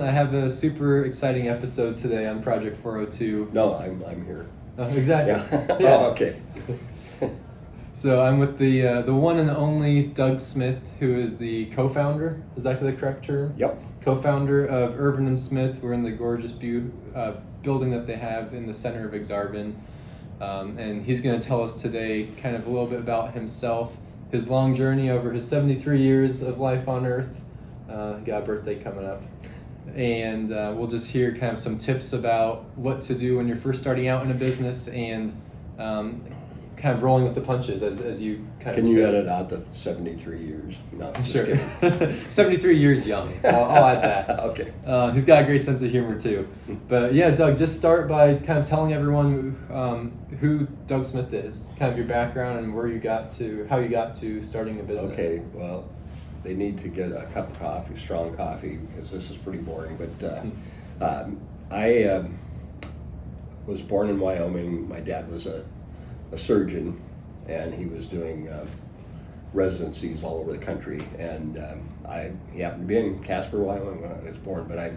I have a super exciting episode today on Project 402. No, I'm here. Exactly. Yeah. Yeah. Oh, okay. So I'm with the one and only Doug Smith, who is the co-founder. Is that the correct term? Yep. Co-founder of Ervin Smith. We're in the gorgeous building that they have in the center of Aksarben. And he's going to tell us today kind of a little bit about himself, his long journey over his 73 years of life on Earth. Got a birthday coming up. And we'll just hear kind of some tips about what to do when you're first starting out in a business and kind of rolling with the punches as you kind Can of you said. edit out the 73 years? No, just Sure. kidding. 73 years young. I'll add that. Okay. He's got a great sense of humor too. But yeah, Doug, just start by kind of telling everyone who Doug Smith is, kind of your background and where you got to, how you got to starting a business. Okay, well, they need to get a cup of coffee, strong coffee, because this is pretty boring. But I was born in Wyoming. My dad was a surgeon, and he was doing residencies all over the country. And he happened to be in Casper, Wyoming when I was born, but I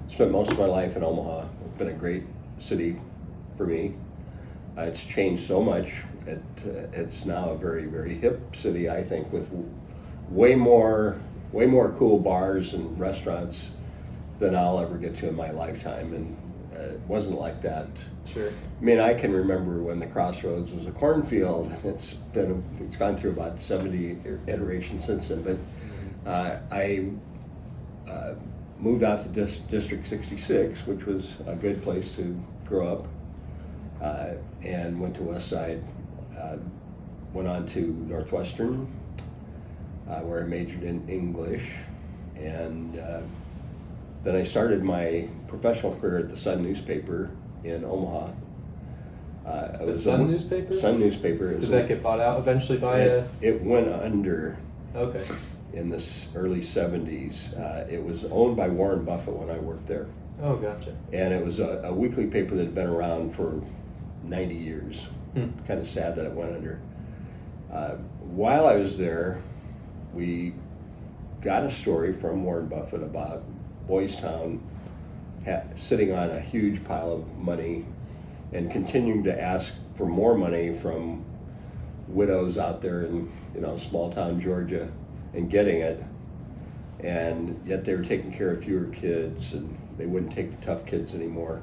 spent most of my life in Omaha. It's been a great city for me. It's changed so much. It's now a very, very hip city, I think, with way more cool bars and restaurants than I'll ever get to in my lifetime. And it wasn't like that. Sure. I mean, I can remember when the Crossroads was a cornfield. It's gone through about 70 iterations since then. But I moved out to District 66, which was a good place to grow up, and went to West Side. Went on to Northwestern, where I majored in English, and then I started my professional career at the Sun newspaper in Omaha. The Sun newspaper? Sun newspaper. Did that get bought out eventually by It went under. Okay. In the early 70s. It was owned by Warren Buffett when I worked there. Oh, gotcha. And it was a weekly paper that had been around for 90 years. Kind of sad that it went under. While I was there, we got a story from Warren Buffett about Boys Town sitting on a huge pile of money and continuing to ask for more money from widows out there in small town Georgia and getting it, and yet they were taking care of fewer kids and they wouldn't take the tough kids anymore.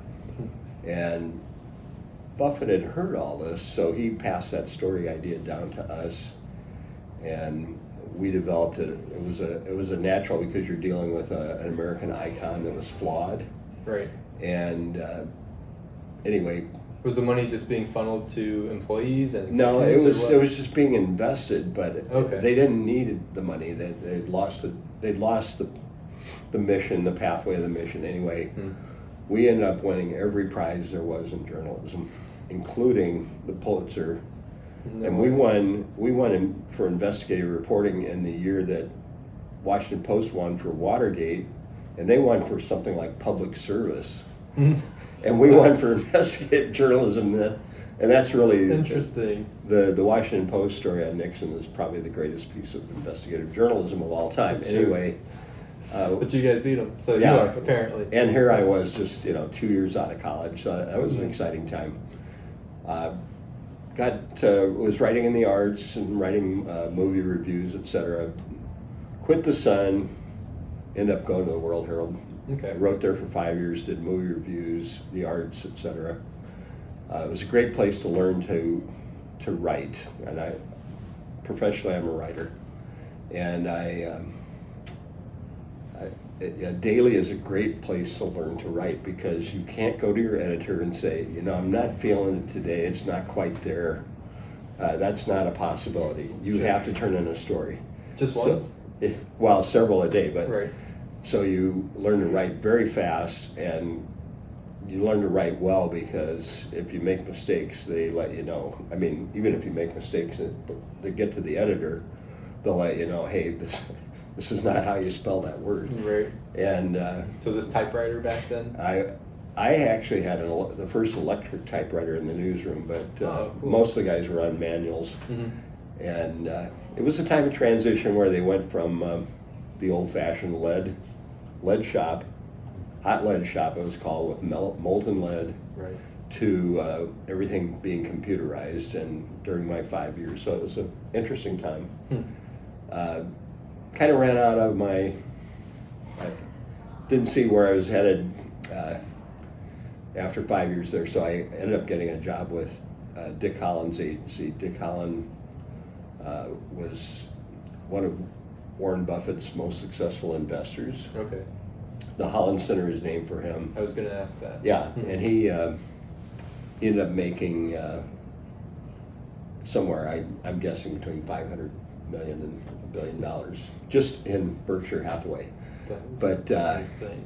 And Buffett had heard all this, so he passed that story idea down to us, and we developed it. It was a natural, because you're dealing with an American icon that was flawed. Right. And anyway. Was the money just being funneled to employees and No, it executives, was just being invested, but Okay. they didn't need the money. They'd lost the mission, the pathway of the mission. Anyway, we ended up winning every prize there was in journalism, including the Pulitzer. No And way. we won for investigative reporting in the year that Washington Post won for Watergate, and they won for something like public service. And we won for investigative journalism, and that's really interesting. The Washington Post story on Nixon is probably the greatest piece of investigative journalism of all time. Sure. Anyway. But you guys beat them, so Yeah. you are, apparently. And here I was just 2 years out of college, so that was an exciting time. Was writing in the arts and writing movie reviews, etc. Quit the Sun, ended up going to the World Herald. Okay. I wrote there for 5 years, did movie reviews, the arts, etc. It was a great place to learn to write, and professionally I'm a writer, and Daily is a great place to learn to write, because you can't go to your editor and say, I'm not feeling it today, it's not quite there. That's not a possibility. You Sure. have to turn in a story. Just one? Well, several a day, but Right. so you learn to write very fast, and you learn to write well, because if you make mistakes, they let you know. I mean, even if you make mistakes and they get to the editor, they'll let you know, hey, this is not how you spell that word. Right. And So was this typewriter back then? I actually had the first electric typewriter in the newsroom, but Cool. most of the guys were on manuals. Mm-hmm. And it was a time of transition where they went from the old-fashioned lead shop hot lead shop, it was called, with molten lead, Right. to everything being computerized, and during my 5 years. So it was an interesting time. Kind of ran out of I didn't see where I was headed after 5 years there, so I ended up getting a job with Dick Holland's agency. Dick Holland was one of Warren Buffett's most successful investors. Okay. The Holland Center is named for him. I was going to ask that. Yeah, and he ended up making somewhere, I'm guessing, between $500 million and $1 billion just in Berkshire Hathaway. But that's insane.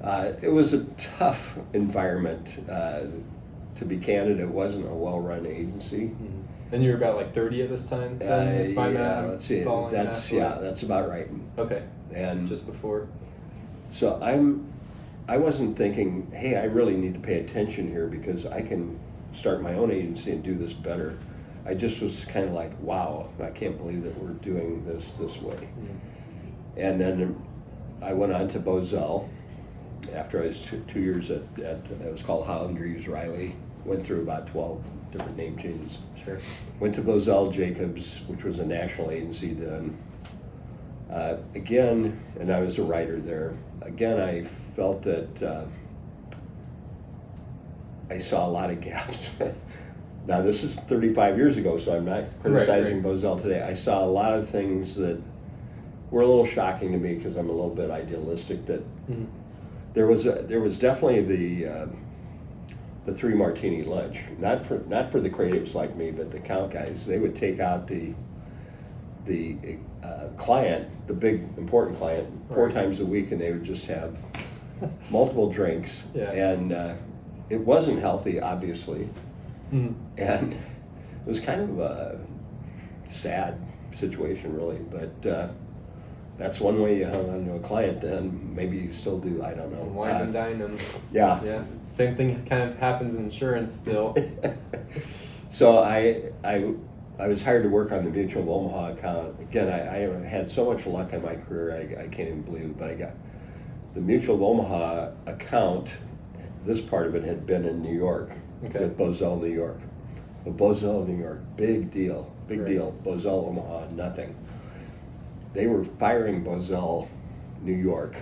it was a tough environment. To be candid, it wasn't a well-run agency. And you were about like 30 at this time? Let's see. That's about right. Okay. And just before. So I wasn't thinking, hey, I really need to pay attention here because I can start my own agency and do this better. I just was kind of like, wow, I can't believe that we're doing this way. And then I went on to Bozell after I was 2 years at it was called Holland Reeves Riley. Went through about 12 different name changes. Sure. Went to Bozell Jacobs, which was a national agency then. Again, and I was a writer there. Again, I felt that I saw a lot of gaps. Now, this is 35 years ago, so I'm not criticizing Bozell today. I saw a lot of things that were a little shocking to me because I'm a little bit idealistic. That there was definitely the three martini lunch. Not for the creatives like me, but the account guys. They would take out the client, the big important client, 4 times a week, and they would just have multiple drinks. Yeah. And it wasn't healthy, obviously. And it was kind of a sad situation, really. But that's one way you hung on to a client then. Maybe you still do, I don't know. Wine and dine them. Yeah. Yeah. Same thing kind of happens in insurance still. So I was hired to work on the Mutual of Omaha account. Again, I had so much luck in my career, I can't even believe it, but I got the Mutual of Omaha account. This part of it had been in New York with Bozell, New York. But Bozell, New York, big deal. Bozell, Omaha, nothing. They were firing Bozell, New York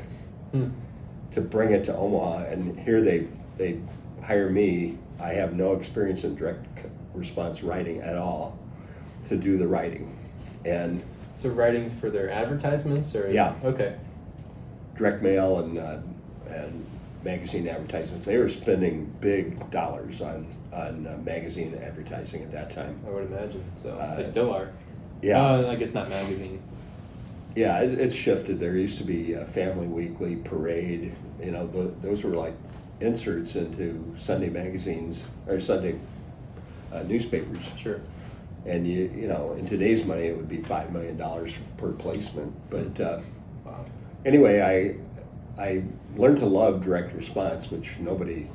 to bring it to Omaha, and here they hire me. I have no experience in direct response writing at all to do the writing. And so writings for their advertisements, or okay, direct mail and magazine advertisements. They were spending big dollars on magazine advertising at that time. I would imagine. So they still are. Yeah. I guess not magazine. Yeah, it's shifted. There used to be Family Weekly, Parade. You know, those were like inserts into Sunday magazines or Sunday newspapers. Sure. And you know, in today's money, it would be $5 million per placement. But wow. Anyway, I learned to love direct response, which nobody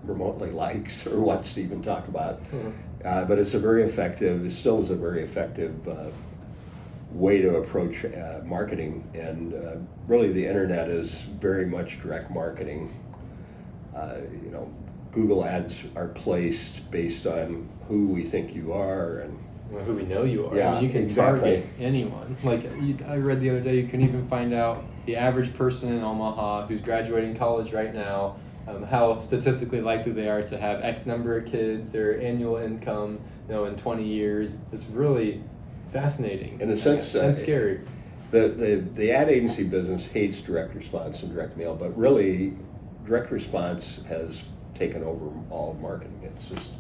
remotely likes or wants to even talk about. But it still is a very effective way to approach marketing. And really, the internet is very much direct marketing. You know, Google ads are placed based on who we think you are and who we know you are. Yeah, I mean, you can target anyone. Like I read the other day, you can even find out the average person in Omaha who's graduating college right now, how statistically likely they are to have X number of kids, their annual income, in 20 years. It's really fascinating. In a sense, and scary. The ad agency business hates direct response and direct mail, but really, direct response has taken over all of marketing. It's just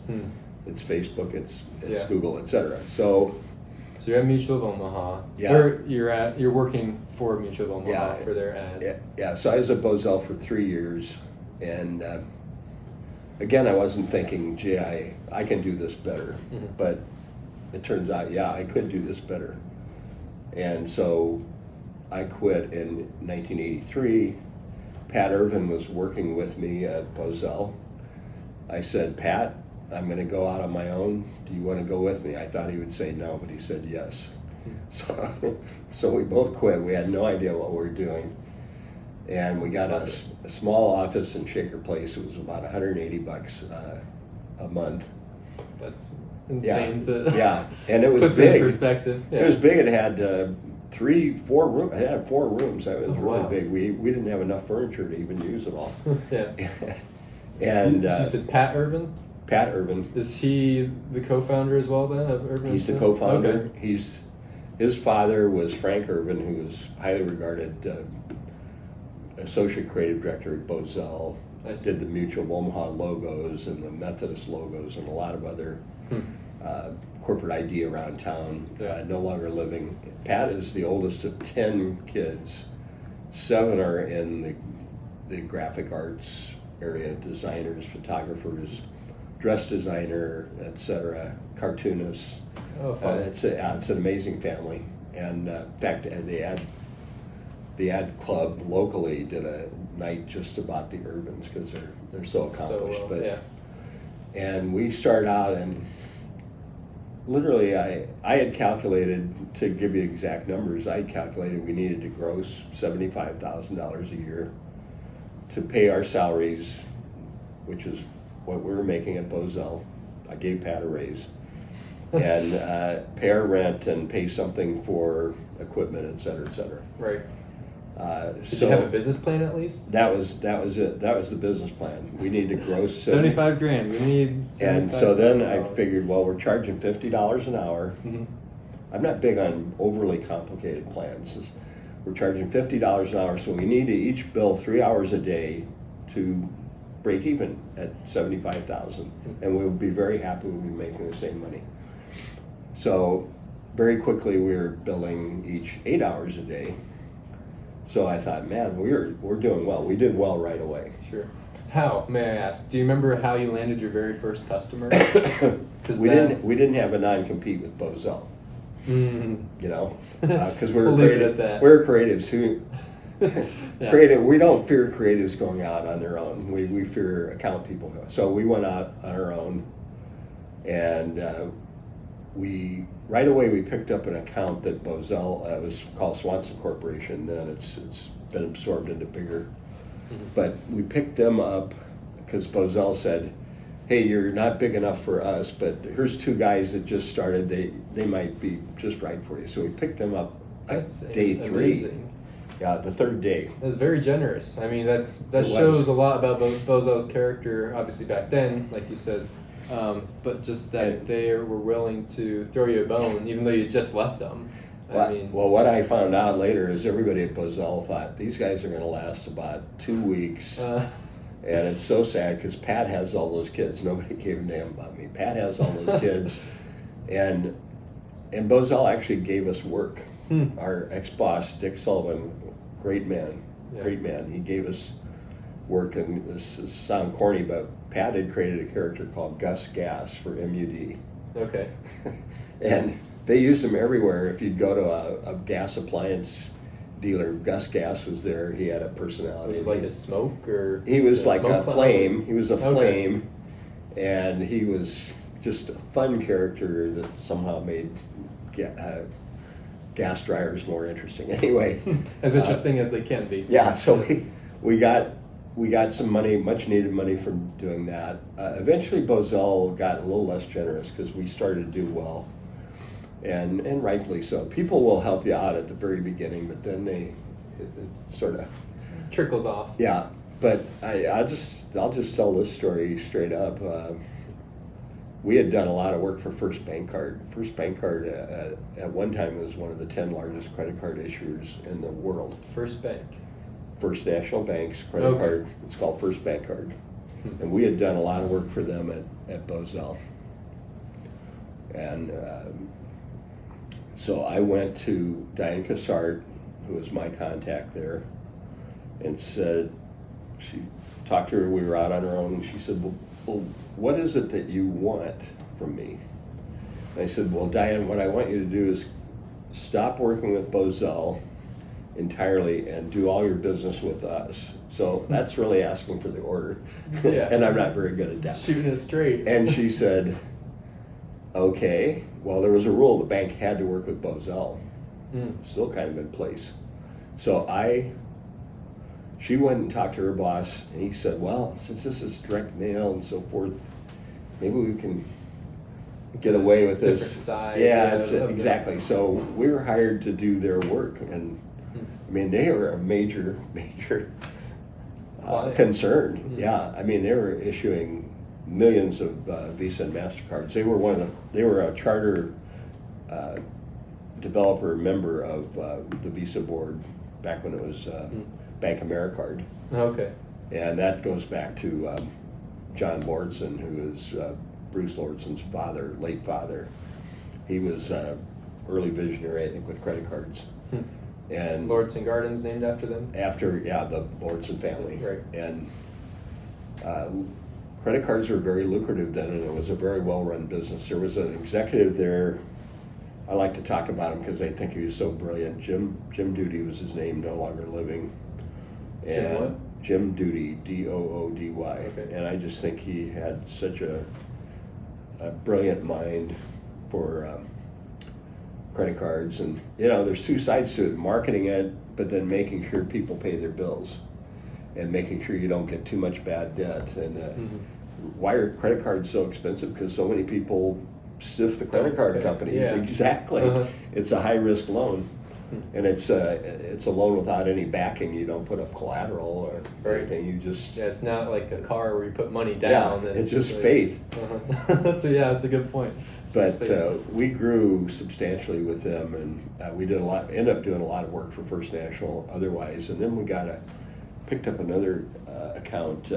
it's Facebook, it's Google, etc. So you're at Mutual of Omaha. Yeah. Where you're working for Mutual of Omaha for their ads. Yeah. So I was at Bozell for 3 years, and again, I wasn't thinking, gee, I can do this better. But it turns out, I could do this better. And so I quit in 1983. Pat Ervin was working with me at Bozell. I said, Pat, I'm going to go out on my own. Do you want to go with me? I thought he would say no, but he said yes. So we both quit. We had no idea what we were doing. And we got a small office in Shaker Place. It was about $180 a month. That's insane to and it was puts big. in perspective. Yeah. It was big. It had 4 rooms. It had 4 rooms. It was really big. We didn't have enough furniture to even use it all. Yeah. And so you said Pat Ervin? Pat Ervin. Is he the co-founder as well then of Ervin? He's the co-founder. Okay. His father was Frank Ervin, who was highly regarded associate creative director at Bozell. Did the Mutual Omaha logos and the Methodist logos and a lot of other corporate ID around town. No longer living. Pat is the oldest of 10 kids. 7 are in the graphic arts area, designers, photographers, dress designer, etc., cartoonists. Oh, fun. It's an amazing family. And in fact, the ad club locally did a night just about the Ervins because they're so accomplished. And we started out, and literally I had calculated, to give you exact numbers, I had calculated we needed to gross $75,000 a year to pay our salaries, which is what we were making at Bozell. I gave Pat a raise. And pay our rent and pay something for equipment, et cetera, et cetera. Right. Did you have a business plan at least? That was it. That was the business plan. We need to gross $75,000. We need $75,000. And so then I figured, well, we're charging $50 an hour. Mm-hmm. I'm not big on overly complicated plans. We're charging $50 an hour, so we need to each bill 3 hours a day to break even at $75,000, and we'll be very happy we'll be making the same money. So very quickly we were billing each 8 hours a day. So I thought, man, we're doing well. We did well right away. Sure. How, may I ask? Do you remember how you landed your very first customer? We didn't have a non-compete with Bozell. You know, because we were we're creatives who creative. We don't fear creatives going out on their own. We fear account people. So we went out on our own, and we right away we picked up an account that Bozell was called Swanson Corporation. Then it's been absorbed into bigger, but we picked them up because Bozell said, hey, you're not big enough for us, but here's 2 guys that just started. They might be just right for you. So we picked them up day 3. Amazing. Yeah, the 3rd day. That's very generous. I mean, that shows a lot about Bozell's character, obviously back then, like you said, but just that they were willing to throw you a bone, even though you just left them. Well, what I found out later is everybody at Bozell thought these guys are going to last about 2 weeks. And it's so sad because Pat has all those kids. Nobody gave a damn about me. Pat has all those kids. And Bozell actually gave us work. Our ex-boss, Dick Sullivan, great man. He gave us work, and this sound corny, but Pat had created a character called Gus Gas for MUD. Okay. And they used him everywhere. If you'd go to a gas appliance dealer, Gus Gas was there. He had a personality. Was it like a smoke, or he was like a flame? He was a flame, and he was just a fun character that somehow made gas dryers more interesting. Anyway, as interesting as they can be. Yeah. So we got some money, much needed money from doing that. Eventually, Bozell got a little less generous because we started to do well. And rightfully so. People will help you out at the very beginning, but then it sort of trickles off. Yeah, but I'll just tell this story straight up. We had done a lot of work for First Bank Card. First Bank Card at one time was one of the 10 largest credit card issuers in the world. First Bank. First National Bank's credit card. It's called First Bank Card, and we had done a lot of work for them at Bozell. And so I went to Diane Cassart, who was my contact there, and said, she talked to her, we were out on our own, and she said, well, what is it that you want from me? And I said, well, Diane, what I want you to do is stop working with Bozell entirely and do all your business with us. So that's really asking for the order. Yeah. And I'm not very good at that. Shooting it straight. And she said, okay, well, there was a rule the bank had to work with Bozell. Still kind of in place. So she went and talked to her boss, and he said, well, since this is direct mail and so forth, maybe we can get away with this. Different side. Yeah, exactly. So we were hired to do their work, and I mean, they were a major concern. Mm-hmm. Yeah, I mean, they were issuing millions of Visa and MasterCards. They were a charter developer member of the Visa board back when it was Bank AmeriCard. Okay. And that goes back to John Lordson, who is Bruce Lordson's father, late father. He was early visionary, I think, with credit cards. And Lordson Gardens named after them? After, the Lordson family. Right. And credit cards were very lucrative then, and it was a very well-run business. There was an executive there. I like to talk about him because I think he was so brilliant. Jim Doody was his name, no longer living. And Jim what? Jim Doody, Doody. Okay. And I just think he had such a brilliant mind for credit cards. And, there's two sides to it, marketing it, but then making sure people pay their bills and making sure you don't get too much bad debt. And why are credit cards so expensive? Because so many people stiff the credit card companies. Yeah. Exactly. It's a high-risk loan. And it's a loan without any backing. You don't put up collateral or anything. You just it's not like a car where you put money down. It's just faith. That's a good point. But we grew substantially with them, and we did ended up doing a lot of work for First National otherwise, and then we picked up another account,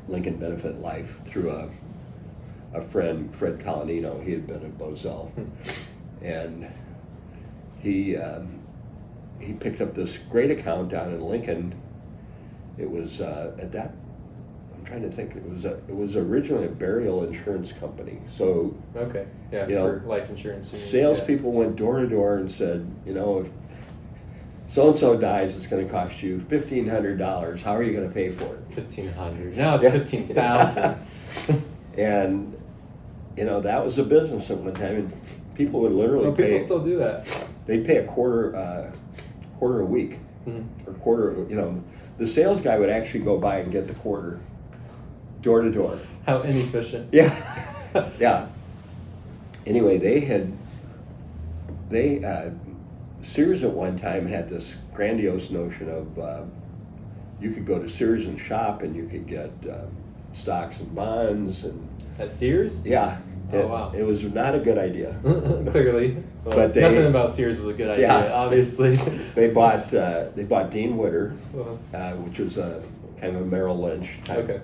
Lincoln Benefit Life, through a friend, Fred Colanino. He had been at Bozell, and he picked up this great account down in Lincoln. It was at that. I'm trying to think. It was originally a burial insurance company. So okay, for life insurance. Salespeople went door to door and said, if so and so dies, it's going to cost you $1,500. How are you going to pay for it? $1,500. Now it's $15,000. And that was a business at one time, and people would literally pay. People still do that. They'd pay a quarter a week, or quarter. The sales guy would actually go by and get the quarter, door to door. How inefficient. Yeah, yeah. Anyway, Sears at one time had this grandiose notion of you could go to Sears and shop, and you could get stocks and bonds and. At Sears? Yeah. Oh, wow. It was not a good idea. Clearly. Well, but nothing about Sears was a good idea, obviously. They bought Dean Witter, which was a kind of a Merrill Lynch type. Okay.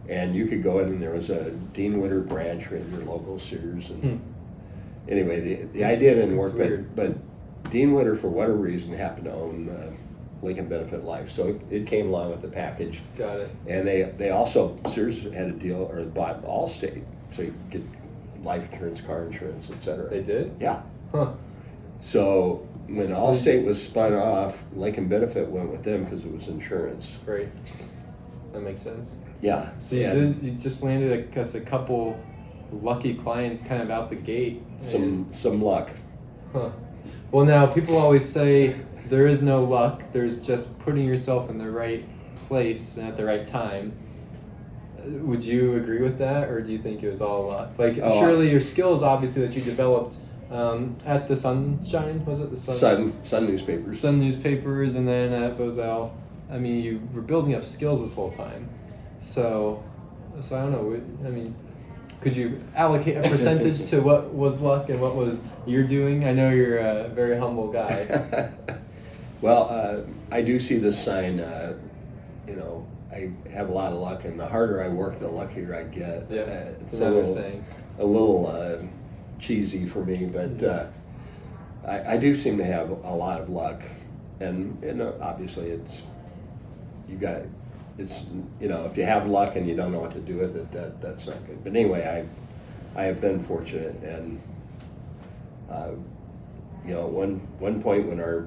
And you could go in, and there was a Dean Witter branch in your local Sears. And anyway, the idea didn't work, but Dean Witter, for whatever reason, happened to own Lincoln Benefit Life, so it came along with the package. Got it. And they also, Sears had a deal, or bought Allstate, so you could get life insurance, car insurance, etc. They did? Yeah. Huh. So when Allstate was spun off, Lincoln Benefit went with them because it was insurance. Great. That makes sense. Yeah. So you just landed, I guess, a couple lucky clients kind of out the gate. Some luck. Huh. Well, now people always say there is no luck. There's just putting yourself in the right place and at the right time. Would you agree with that, or do you think it was all luck? Surely your skills, obviously, that you developed at the Sunshine, was it the Sun newspapers? Sun newspapers, and then at Bozell. I mean, you were building up skills this whole time. So I don't know. I mean, could you allocate a percentage to what was luck and what was you're doing? I know you're a very humble guy. Well, I do see this sign. I have a lot of luck, and the harder I work, the luckier I get. Yeah, it's a little cheesy for me, but I do seem to have a lot of luck, and obviously if you have luck and you don't know what to do with it, that's not good. But anyway, I have been fortunate, and at one point when our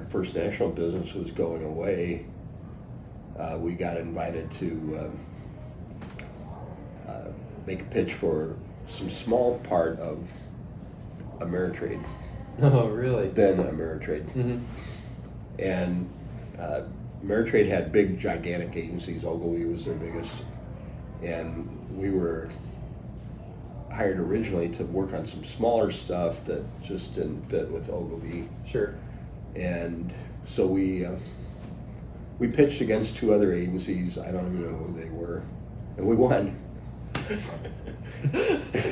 First National business was going away, we got invited to make a pitch for some small part of Ameritrade. Oh, really? Then Ameritrade. Mm-hmm. And Ameritrade had big, gigantic agencies. Ogilvy was their biggest. And we were hired originally to work on some smaller stuff that just didn't fit with Ogilvy. Sure. And so we pitched against 2 other agencies. I don't even know who they were. And we won.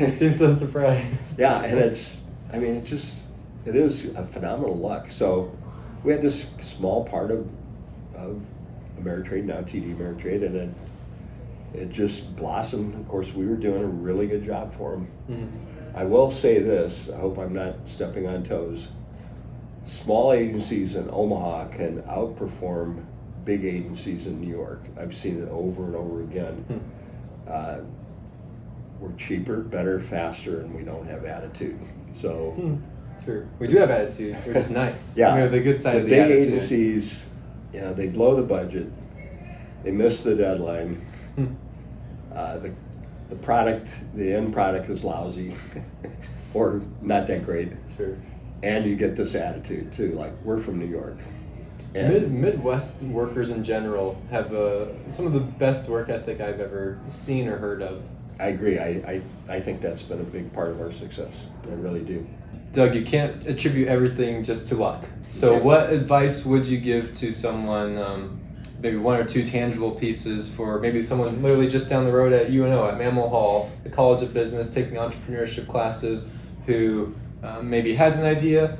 You seem so surprised. Yeah, and it is a phenomenal luck. So we had this small part of Ameritrade, now TD Ameritrade, and it just blossomed. Of course, we were doing a really good job for them. Mm-hmm. I will say this, I hope I'm not stepping on toes. Small agencies in Omaha can outperform big agencies in New York. I've seen it over and over again. Mm-hmm. We're cheaper, better, faster, and we don't have attitude. So, Sure. We do have attitude. We're just nice. Yeah. We have the good side of the big attitude. Agencies, they blow the budget. They miss the deadline. The product, the end product is lousy or not that great. Sure. And you get this attitude too, like we're from New York. Midwest workers in general have some of the best work ethic I've ever seen or heard of. I agree. I think that's been a big part of our success. I really do. Doug, you can't attribute everything just to luck. So what advice would you give to someone, maybe 1 or 2 tangible pieces for maybe someone literally just down the road at UNO, at Mammal Hall, the College of Business, taking entrepreneurship classes, who maybe has an idea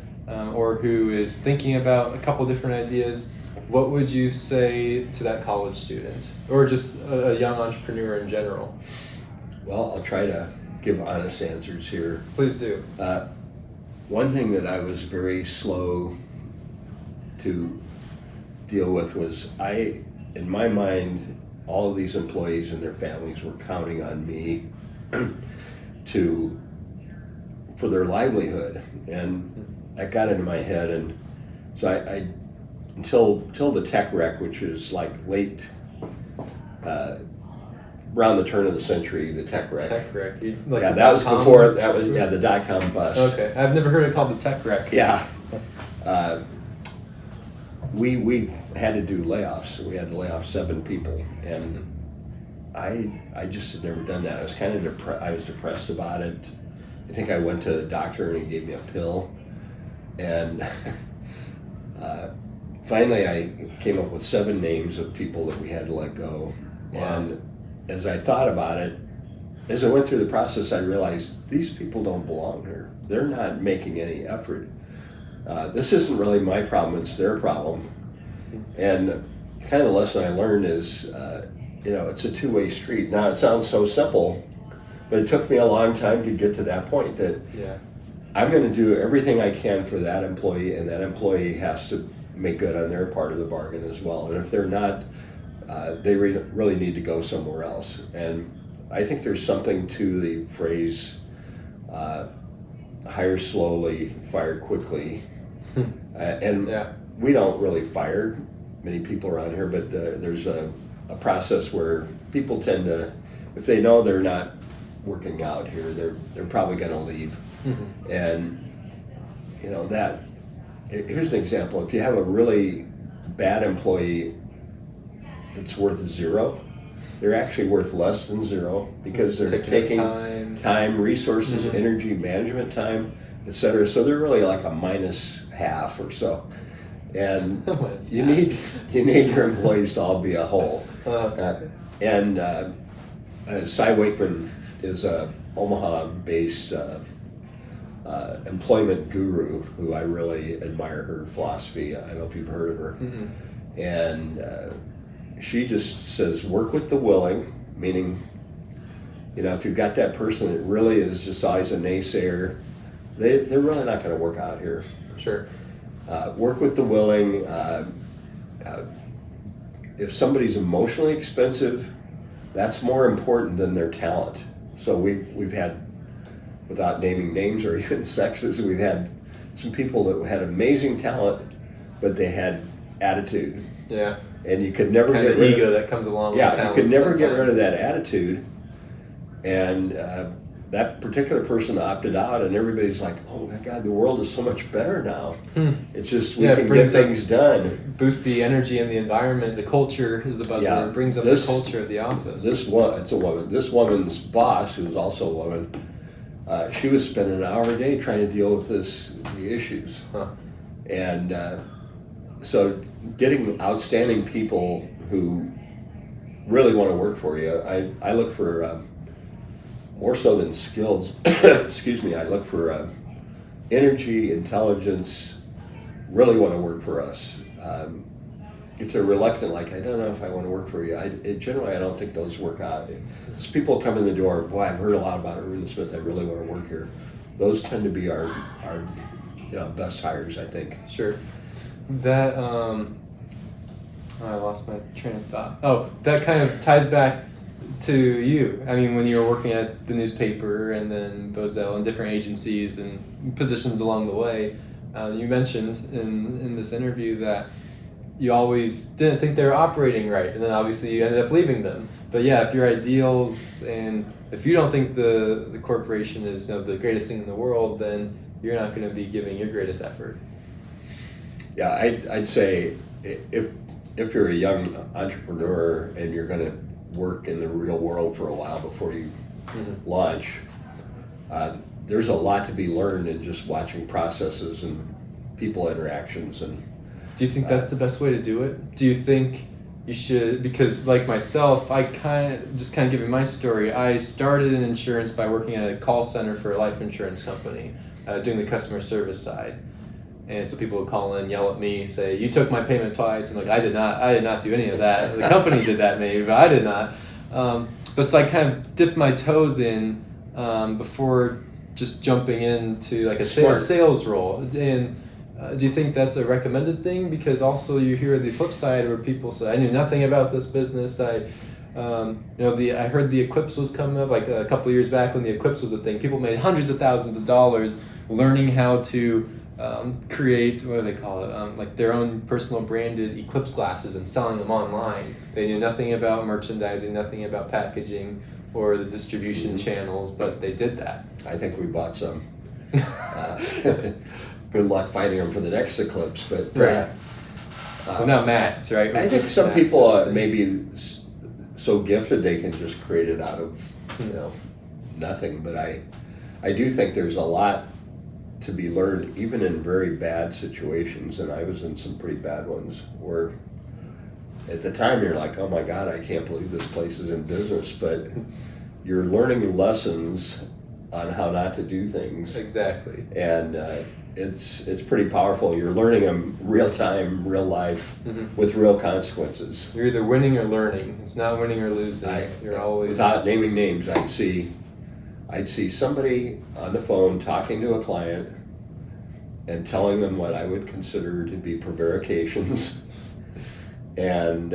or who is thinking about a couple different ideas? What would you say to that college student or just a young entrepreneur in general? Well, I'll try to give honest answers here. Please do. One thing that I was very slow to deal with was in my mind, all of these employees and their families were counting on me for their livelihood, and that got into my head, and so I until the tech wreck, which is like late. Around the turn of the century, the tech wreck. Tech wreck. That was before. That was the .com bust. Okay, I've never heard it called the tech wreck. Yeah, we had to do layoffs. We had to lay off 7 people, and I just had never done that. I was kind of I was depressed about it. I think I went to the doctor and he gave me a pill, and finally I came up with 7 names of people that we had to let go. Wow. And as I thought about it, as I went through the process, I realized these people don't belong here. They're not making any effort. This isn't really my problem, it's their problem. And kind of the lesson I learned is, it's a two-way street. Now, it sounds so simple, but it took me a long time to get to that point that I'm going to do everything I can for that employee, and that employee has to make good on their part of the bargain as well. And if they're not, they really need to go somewhere else. And I think there's something to the phrase, hire slowly, fire quickly. We don't really fire many people around here, but there's a process where people tend to, if they know they're not working out here, they're probably going to leave. Mm-hmm. And here's an example. If you have a really bad employee that's worth 0, they're actually worth less than 0 because they're taking time, resources, mm-hmm. energy, management time, etc. So they're really like a -half or so. And you need your employees to all be a whole. Cy Wakeman is a Omaha-based employment guru who I really admire her philosophy. I don't know if you've heard of her. Mm-hmm. And she just says, work with the willing, meaning, if you've got that person that really is just always a naysayer, they're really not going to work out here. Sure. Work with the willing. If somebody's emotionally expensive, that's more important than their talent. So we've had, without naming names or even sexes, we've had some people that had amazing talent, but they had attitude. Yeah. And you could never get rid of ego that comes along with talent. You could never get rid of that attitude. And that particular person opted out, and everybody's like, "Oh my God, the world is so much better now." It's just we can get things done. Boost the energy in the environment. The culture is the buzzword. Yeah, It brings up the culture of the office. It's a woman. This woman's boss, who's also a woman, she was spending an hour a day trying to deal with the issues, and so getting outstanding people who really want to work for you. I look for. More so than skills, excuse me, I look for energy, intelligence, really want to work for us. If they're reluctant, like, I don't know if I want to work for you, generally I don't think those work out. It's people come in the door, boy, I've heard a lot about Ervin Smith, I really want to work here. Those tend to be our best hires, I think. Sure. That, I lost my train of thought. Oh, that kind of ties back to you. I mean, when you were working at the newspaper and then Bozell and different agencies and positions along the way, you mentioned in this interview that you always didn't think they were operating right, and then obviously you ended up leaving them. But yeah, if your ideals and if you don't think the corporation is the greatest thing in the world, then you're not going to be giving your greatest effort. Yeah, I'd say if you're a young entrepreneur and you're going to work in the real world for a while before you launch, there's a lot to be learned in just watching processes and people interactions. And do you think that's the best way to do it? Do you think you should, because like myself, I kind of giving my story, I started in insurance by working at a call center for a life insurance company, doing the customer service side. And so people would call in, yell at me, say, "You took my payment twice." I'm like, I did not do any of that. The company did that maybe, but I did not. But so I kind of dipped my toes in before just jumping into like a sales role. And do you think that's a recommended thing? Because also you hear the flip side where people say, "I knew nothing about this business. I heard the eclipse was coming up like a couple of years back when the eclipse was a thing. People made hundreds of thousands of dollars learning how to create, what do they call it, like their own personal branded eclipse glasses and selling them online. They knew nothing about merchandising, nothing about packaging or the distribution channels, but they did that." I think we bought some. Good luck finding them for the next eclipse, but without masks, right? I think some people may be so gifted they can just create it out of nothing, but I do think there's a lot to be learned even in very bad situations, and I was in some pretty bad ones where at the time you're like, "Oh my God, I can't believe this place is in business," but you're learning lessons on how not to do things. Exactly. And it's pretty powerful. You're learning them real time, real life, with real consequences. You're either winning or learning. It's not winning or losing. You're always, without naming names, I'd see somebody on the phone talking to a client and telling them what I would consider to be prevarications, and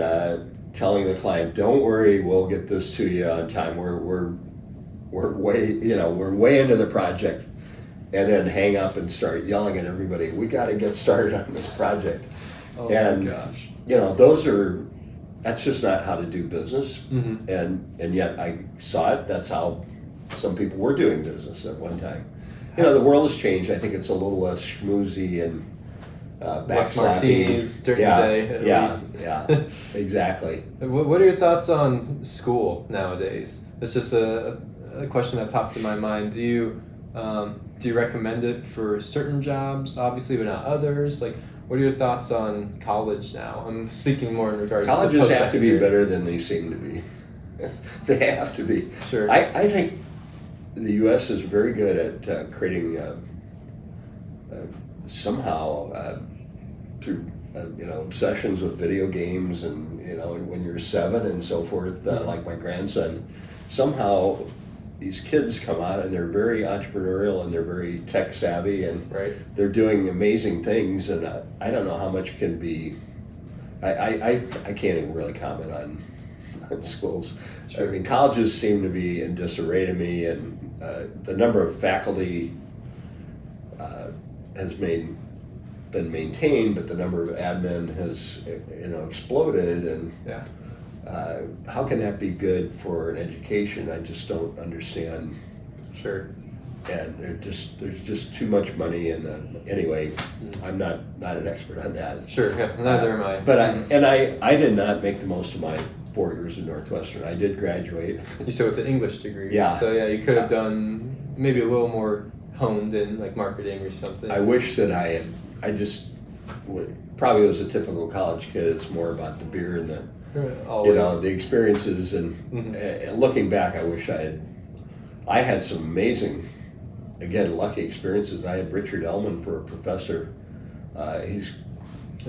telling the client, "Don't worry, we'll get this to you on time. We're way into the project," and then hang up and start yelling at everybody, "We got to get started on this project." Oh and my gosh. That's just not how to do business. And yet I saw it. That's how some people were doing business at one time. The world has changed. I think it's a little less schmoozy and less martinis during the day, at least. Yeah, exactly. What are your thoughts on school nowadays? It's just a question that popped in my mind. Do you recommend it for certain jobs, obviously, but not others? Like, what are your thoughts on college now? I'm speaking more in regards to colleges have to be better than they seem to be. They have to be. Sure. I think the U.S. is very good at creating somehow through obsessions with video games and when you're 7 and so forth. Like my grandson, somehow these kids come out and they're very entrepreneurial and they're very tech savvy and they're doing amazing things. And I don't know how much can be. I can't even really comment on schools. Sure. I mean, colleges seem to be in disarray to me, and the number of faculty has been maintained, but the number of admin has exploded. And how can that be good for an education? I just don't understand Sure. And there's just too much money. And anyway, I'm not an expert on that. Sure, yeah, neither am I. But I did not make the most of my 4 years at Northwestern. I did graduate. You said with an English degree. Yeah. So yeah, you could have done maybe a little more honed in like marketing or something. I wish that probably was a typical college kid. It's more about the beer and the experiences. And looking back, I wish I had some amazing, again, lucky experiences. I had Richard Ellman for a professor. I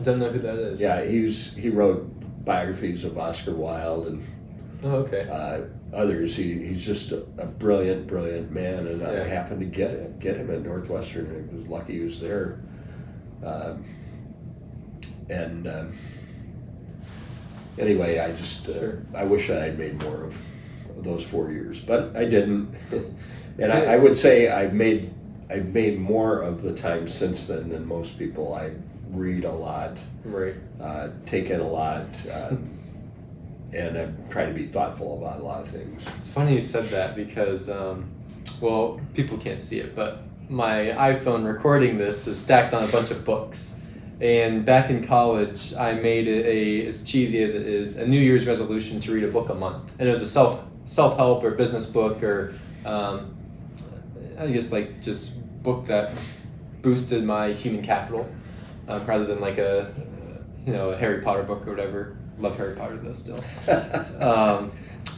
don't know who that is. Yeah, he wrote biographies of Oscar Wilde and others. He's just a brilliant man, and I happened to get him at Northwestern. I was lucky he was there. Anyway, I just I wish I had made more of those 4 years, but I didn't. And I would say I've made more of the time since then than most people. I read a lot, right? Take in a lot, and I try to be thoughtful about a lot of things. It's funny you said that because, well, people can't see it, but my iPhone recording this is stacked on a bunch of books. And back in college, I made it as cheesy as it is, a New Year's resolution to read a book a month. And it was a self-help or business book or I guess like just book that boosted my human capital rather than like a Harry Potter book or whatever. Love Harry Potter though still.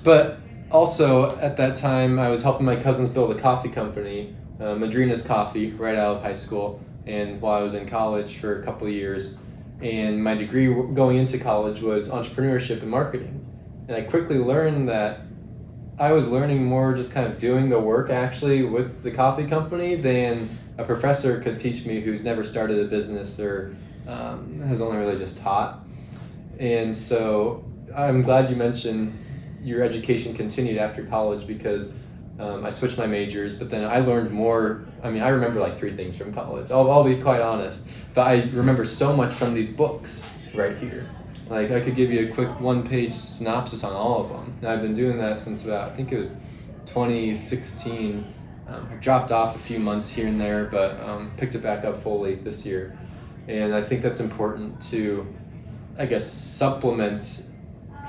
But also at that time, I was helping my cousins build a coffee company, Madrina's Coffee, right out of high school. And while I was in college for a couple of years, and my degree going into college was entrepreneurship and marketing. And I quickly learned that I was learning more just kind of doing the work actually with the coffee company than a professor could teach me who's never started a business or has only really just taught. And so I'm glad you mentioned your education continued after college because I switched my majors, but then I learned more. I mean, I remember like 3 things from college. I'll be quite honest, but I remember so much from these books right here. Like I could give you a quick 1-page synopsis on all of them. And I've been doing that since about, I think it was 2016. I dropped off a few months here and there, but picked it back up fully this year. And I think that's important to, I guess, supplement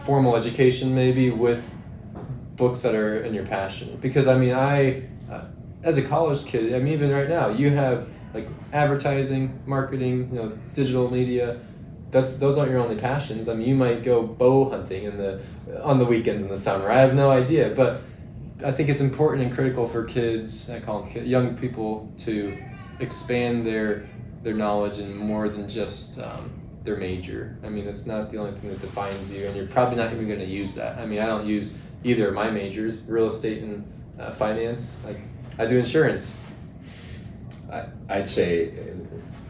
formal education maybe with books that are in your passion. Because I mean, as a college kid, I mean, even right now, you have like advertising, marketing, digital media. Those aren't your only passions. I mean, you might go bow hunting on the weekends in the summer. I have no idea, but I think it's important and critical for kids. I call them young people to expand their knowledge in more than just their major. I mean, it's not the only thing that defines you, and you're probably not even going to use that. I mean, I don't use either of my majors, real estate and finance. Like, I do insurance. I'd say,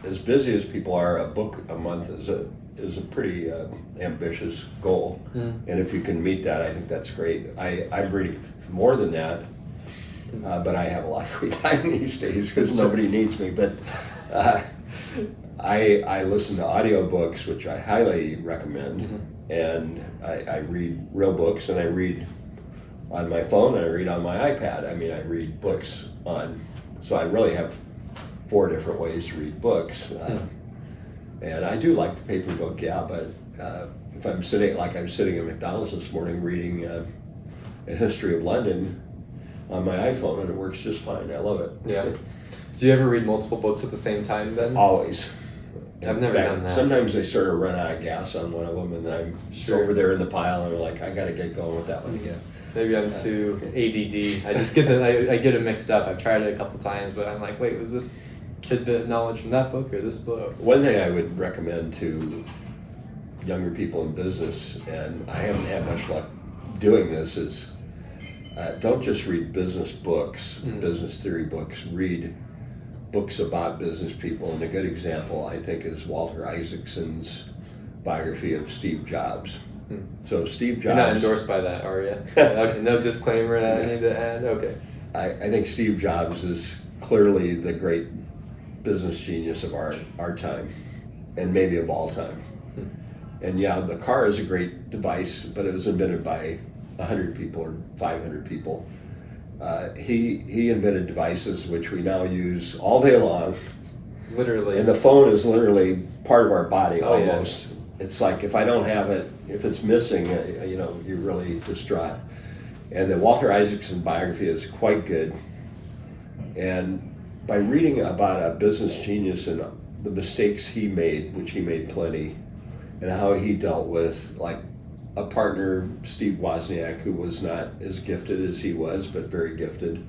as busy as people are, a book a month is a pretty ambitious goal. And if you can meet that, I think that's great. I'm reading more than that, but I have a lot of free time these days because nobody needs me. But I listen to audiobooks, which I highly recommend, and I read real books, and I read on my phone, and I read on my iPad. I mean, I read books so I really have 4 different ways to read books. And I do like the paper book, but if I'm sitting, like I was sitting at McDonald's this morning reading A History of London on my iPhone, and it works just fine. I love it. Yeah. Do you ever read multiple books at the same time then? Always. I've never done that. Sometimes I sort of run out of gas on one of them, and I'm over there in the pile, and I'm like, I got to get going with that one again. Maybe I'm too ADD. I just get I get it mixed up. I've tried it a couple times, but I'm like, wait, was this tidbit of knowledge from that book or this book? One thing I would recommend to younger people in business, and I haven't had much luck doing this, is don't just read business books, business theory books. Read books about business people, and a good example, I think, is Walter Isaacson's biography of Steve Jobs. So Steve Jobs... You're not endorsed by that, are you? Okay, no disclaimer that I need to add? Okay. I think Steve Jobs is clearly the great business genius of our time, and maybe of all time. And yeah, the car is a great device, but it was invented by 100 people or 500 people. He invented devices which we now use all day long. Literally. And the phone is literally part of our body almost. Yeah. It's like if I don't have it, if it's missing, you're really distraught. And the Walter Isaacson biography is quite good. And by reading about a business genius and the mistakes he made, which he made plenty, and how he dealt with like a partner, Steve Wozniak, who was not as gifted as he was, but very gifted,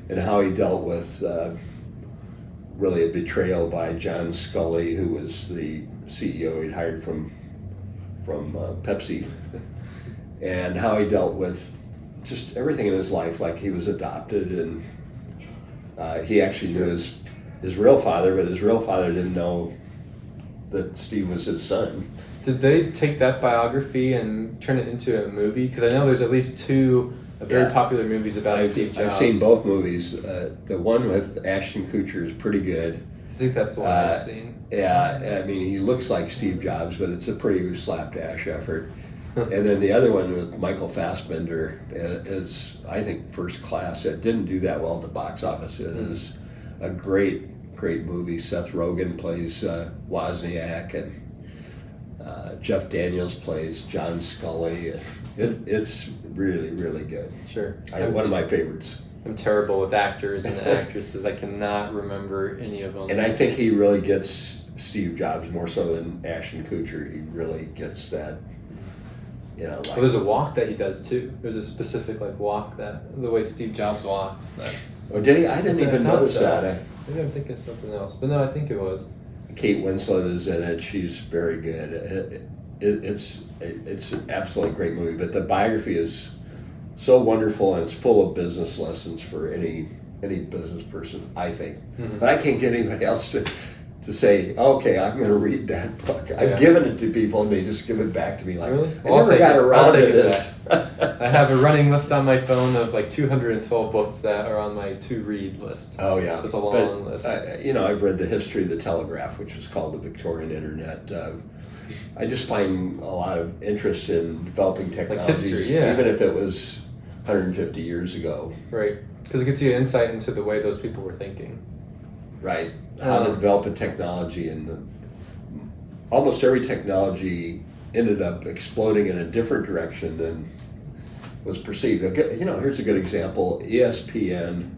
and how he dealt with really a betrayal by John Scully, who was the CEO he'd hired from Pepsi, and how he dealt with just everything in his life, like he was adopted, and he actually knew his real father, but his real father didn't know that Steve was his son. Did they take that biography and turn it into a movie? Because I know there's at least two very popular movies about Steve Jobs. I've seen both movies. The one with Ashton Kutcher is pretty good. I think that's the one I've seen. Yeah, I mean, he looks like Steve Jobs, but it's a pretty slapdash effort. And then the other one with Michael Fassbender is, I think, first class. It didn't do that well at the box office. It is a great movie. Seth Rogen plays Wozniak, and Jeff Daniels plays John Scully. It's really, really good. Sure. One of my favorites. I'm terrible with actors and actresses. I cannot remember any of them. And I think he really gets Steve Jobs more so than Ashton Kutcher. He really gets that, like... Well, there's a walk that he does too. There's a specific walk that, the way Steve Jobs walks. That. Oh, did he? I didn't even notice that. Maybe I'm thinking of something else. But no, I think it was. Kate Winslet is in it. She's very good. It's an absolutely great movie. But the biography is so wonderful, and it's full of business lessons for any business person, I think. Mm-hmm. But I can't get anybody else to say, okay, I'm going to read that book. I've given it to people, and they just give it back to me like, really? I never got around to this. I have a running list on my phone of 212 books that are on my to-read list. Oh, yeah. So it's a long list. I've read the history of the telegraph, which was called the Victorian Internet. I just find a lot of interest in developing technologies, history, yeah. Even if it was 150 years ago. Right, because it gives you insight into the way those people were thinking. Right, how to develop a technology, and almost every technology ended up exploding in a different direction than was perceived. Here's a good example. ESPN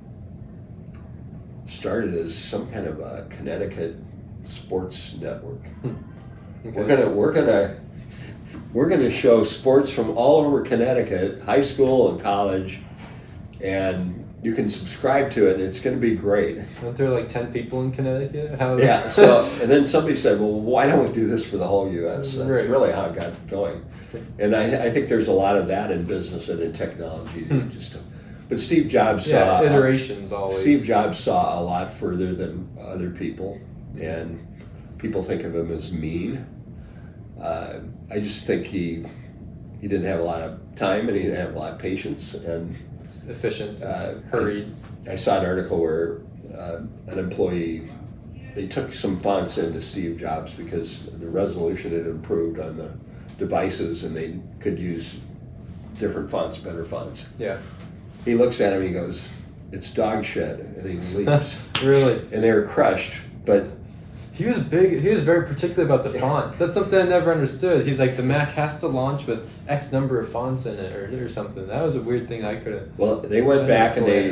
started as some kind of a Connecticut sports network. Okay. We're gonna show sports from all over Connecticut, high school and college, and you can subscribe to it, and it's going to be great. Aren't there 10 people in Connecticut? Yeah. So, and then somebody said, "Well, why don't we do this for the whole U.S.?" That's right. Really how it got going. And I think there's a lot of that in business and in technology. But Steve Jobs saw iterations always. Steve Jobs saw a lot further than other people, and people think of him as mean. I just think he didn't have a lot of time, and he didn't have a lot of patience, and efficient, hurried. I saw an article where an employee, they took some fonts into Steve Jobs because the resolution had improved on the devices, and they could use different fonts, better fonts. Yeah. He looks at him and he goes, "It's dog shit," and he leaves. Really? And they were crushed, but he was big. He was very particular about the fonts. That's something I never understood. He's like, the Mac has to launch with X number of fonts in it, or something. That was a weird thing I could have. Well, they went back and they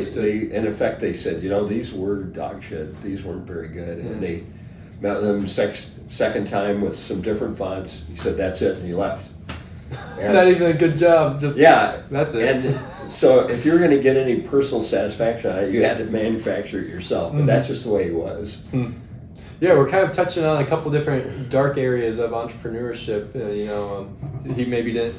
in effect they said, these were dog shit. These weren't very good, and they met them second time with some different fonts. He said, "That's it," and he left. And not even a good job. Just that's it. And so, if you're going to get any personal satisfaction out of it, you had to manufacture it yourself. But that's just the way he was. Yeah, we're kind of touching on a couple different dark areas of entrepreneurship.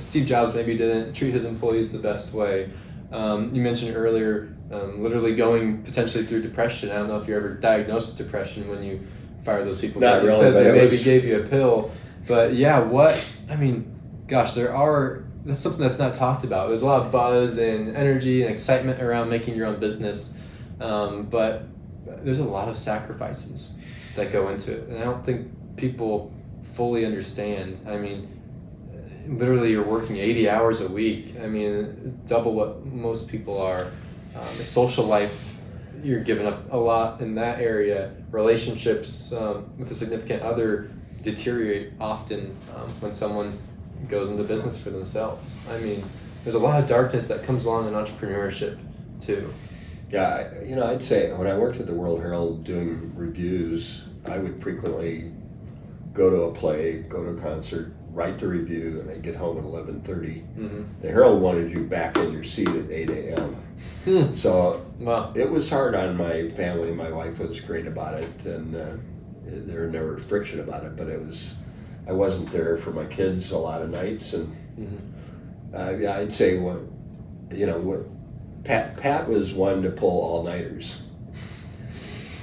Steve Jobs maybe didn't treat his employees the best way. You mentioned earlier, literally going potentially through depression. I don't know if you're ever diagnosed with depression when you fire those people. Not really, said but they maybe gave you a pill. But that's something that's not talked about. There's a lot of buzz and energy and excitement around making your own business, but there's a lot of sacrifices that go into it, and I don't think people fully understand. Literally you're working 80 hours a week. Double what most people are. social life, you're giving up a lot in that area. Relationships with a significant other deteriorate often when someone goes into business for themselves. I mean, there's a lot of darkness that comes along in entrepreneurship too. Yeah, I'd say when I worked at the World Herald doing reviews, I would frequently go to a play, go to a concert, write the review, and I'd get home at 11:30. Mm-hmm. The Herald wanted you back in your seat at 8 a.m. So wow. It was hard on my family. My wife was great about it, and there was never friction about it, but I wasn't there for my kids a lot of nights, and yeah, I'd say Pat was one to pull all-nighters.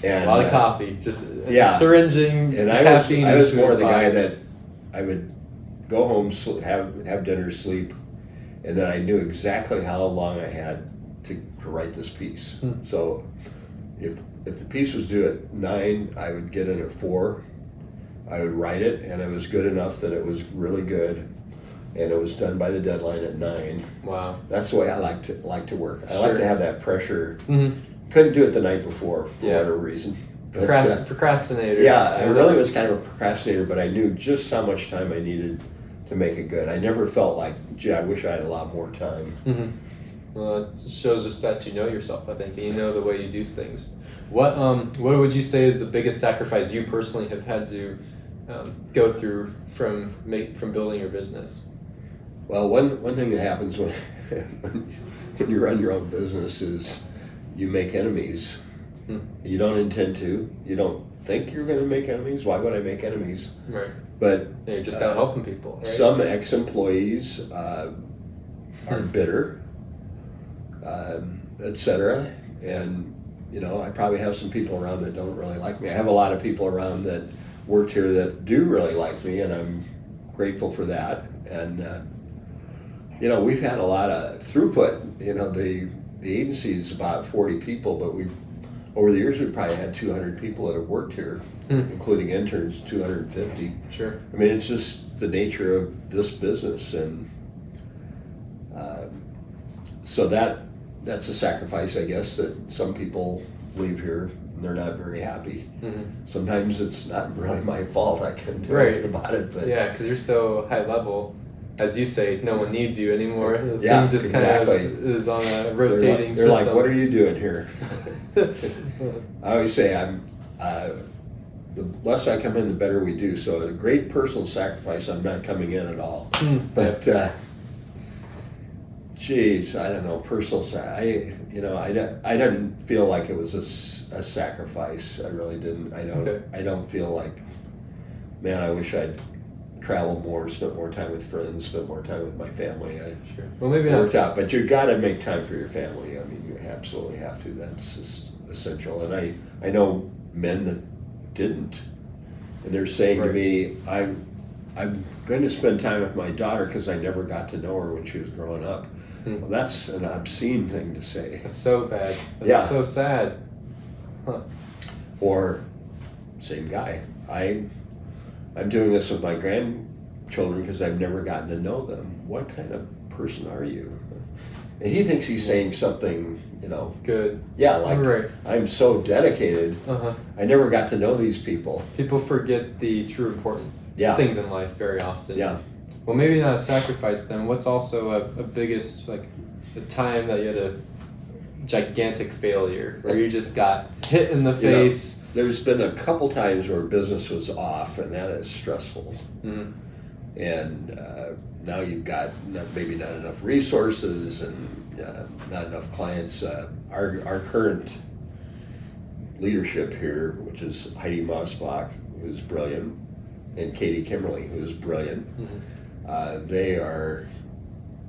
And, a lot of coffee, just syringing and caffeine. I was into more his the body. guy that I would go home, have dinner, sleep, and then I knew exactly how long I had to write this piece. So if the piece was due at 9, I would get in at 4. I would write it, and it was good enough that it was really good, and it was done by the deadline at 9. Wow. That's the way I like to work. I like to have that pressure. Mm-hmm. Couldn't do it the night before for whatever reason. But, procrastinator. Yeah, I really was kind of a procrastinator, but I knew just how much time I needed to make it good. I never felt like, gee, I wish I had a lot more time. Mm-hmm. Well, it shows just that you know yourself, I think, and you know the way you do things. What would you say is the biggest sacrifice you personally have had to go through from building your business? Well, one thing that happens when you run your own business is you make enemies. You don't intend to. You don't think you're going to make enemies. Why would I make enemies? Right. But you're just out helping people. Right? Some ex-employees are bitter, etc. And I probably have some people around that don't really like me. I have a lot of people around that worked here that do really like me, and I'm grateful for that. And we've had a lot of throughput. The agency is about 40 people, but over the years we've probably had 200 people that have worked here, including interns, 250. Sure. I mean, it's just the nature of this business, and so that's a sacrifice, I guess, that some people leave here and they're not very happy. Sometimes it's not really my fault. I can do anything about it, but yeah, because you're so high level. As you say, no one needs you anymore. The yeah, thing just exactly. kind of is on a rotating they're system. like, what are you doing here? I always say the less I come in, the better we do. So a great personal sacrifice, I'm not coming in at all. But geez, I don't know, I didn't feel like it was a sacrifice. I really didn't. I don't feel like, man, I wish I'd travel more, spent more time with friends, spent more time with my family. Sure. Well, maybe worked out, but you got to make time for your family. I mean, you absolutely have to. That's just essential. And I know men that didn't, and they're saying to me, I'm going to spend time with my daughter because I never got to know her when she was growing up. Well, that's an obscene thing to say. That's so bad. That's so sad. Huh. Or, same guy. I'm doing this with my grandchildren because I've never gotten to know them. What kind of person are you? And he thinks he's saying something, good. Yeah, like I'm so dedicated. I never got to know these people. People forget the true important things in life very often. Yeah. Well, maybe not a sacrifice then. What's also a biggest, like, the time that you had a gigantic failure where you just got hit in the face? There's been a couple times where business was off, and that is stressful. And now you've got maybe not enough resources and not enough clients. Our current leadership here, which is Heidi Mossbach, who's brilliant, and Katie Kimberly, who's brilliant, they are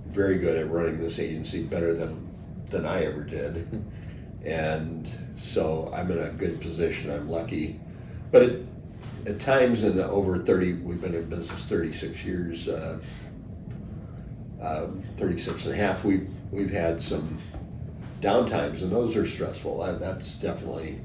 very good at running this agency, better than I ever did. And so I'm in a good position. I'm lucky. But at times in the we've been in business 36 years, 36 and a half, we've had some downtimes, and those are stressful. That's definitely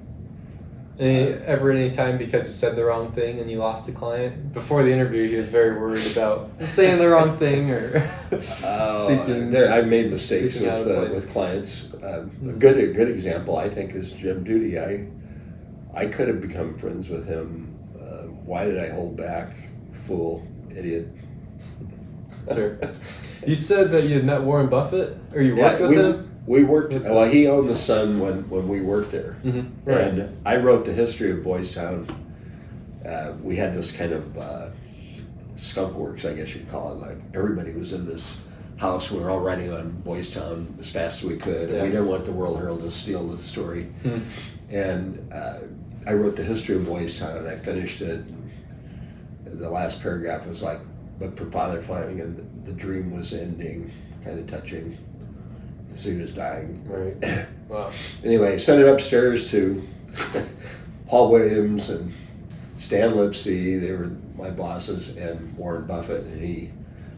Any time because you said the wrong thing and you lost a client? Before the interview, he was very worried about saying the wrong thing or speaking. I've made mistakes with clients. A good example, I think, is Jim Duty. I could have become friends with him. Why did I hold back? Fool, idiot. Sure. You said that you had met Warren Buffett, or you worked with him? We worked, well, he owned the Sun when we worked there. Mm-hmm. Right. And I wrote the history of Boys Town. We had this kind of skunk works, I guess you'd call it. Like everybody was in this house. We were all writing on Boys Town as fast as we could. And we didn't want the World Herald to steal the story. Mm-hmm. And I wrote the history of Boys Town, and I finished it. The last paragraph was like, but for Father Flanagan, the dream was ending, kind of touching. So he was dying. Right. Wow. Anyway, sent it upstairs to Paul Williams and Stan Lipsey. They were my bosses, and Warren Buffett. And he,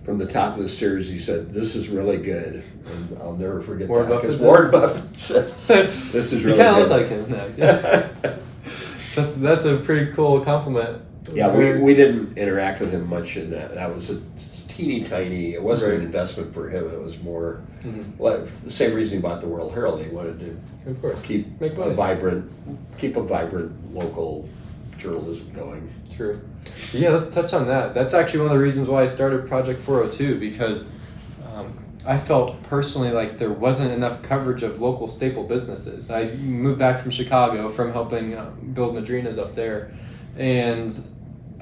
from the top of the stairs, he said, "This is really good." And I'll never forget Warren that, Buffett because Warren Buffett said, "This is really good." You kind of look like him now. Yeah. That's a pretty cool compliment. Yeah, we didn't interact with him much in that. That was a teeny tiny. It wasn't an investment for him. It was more like the same reason he bought the World Herald. He wanted to, of course, keep a vibrant local journalism going. True. Yeah, let's touch on that. That's actually one of the reasons why I started Project 402, because I felt personally like there wasn't enough coverage of local staple businesses. I moved back from Chicago from helping build Madrinas up there, and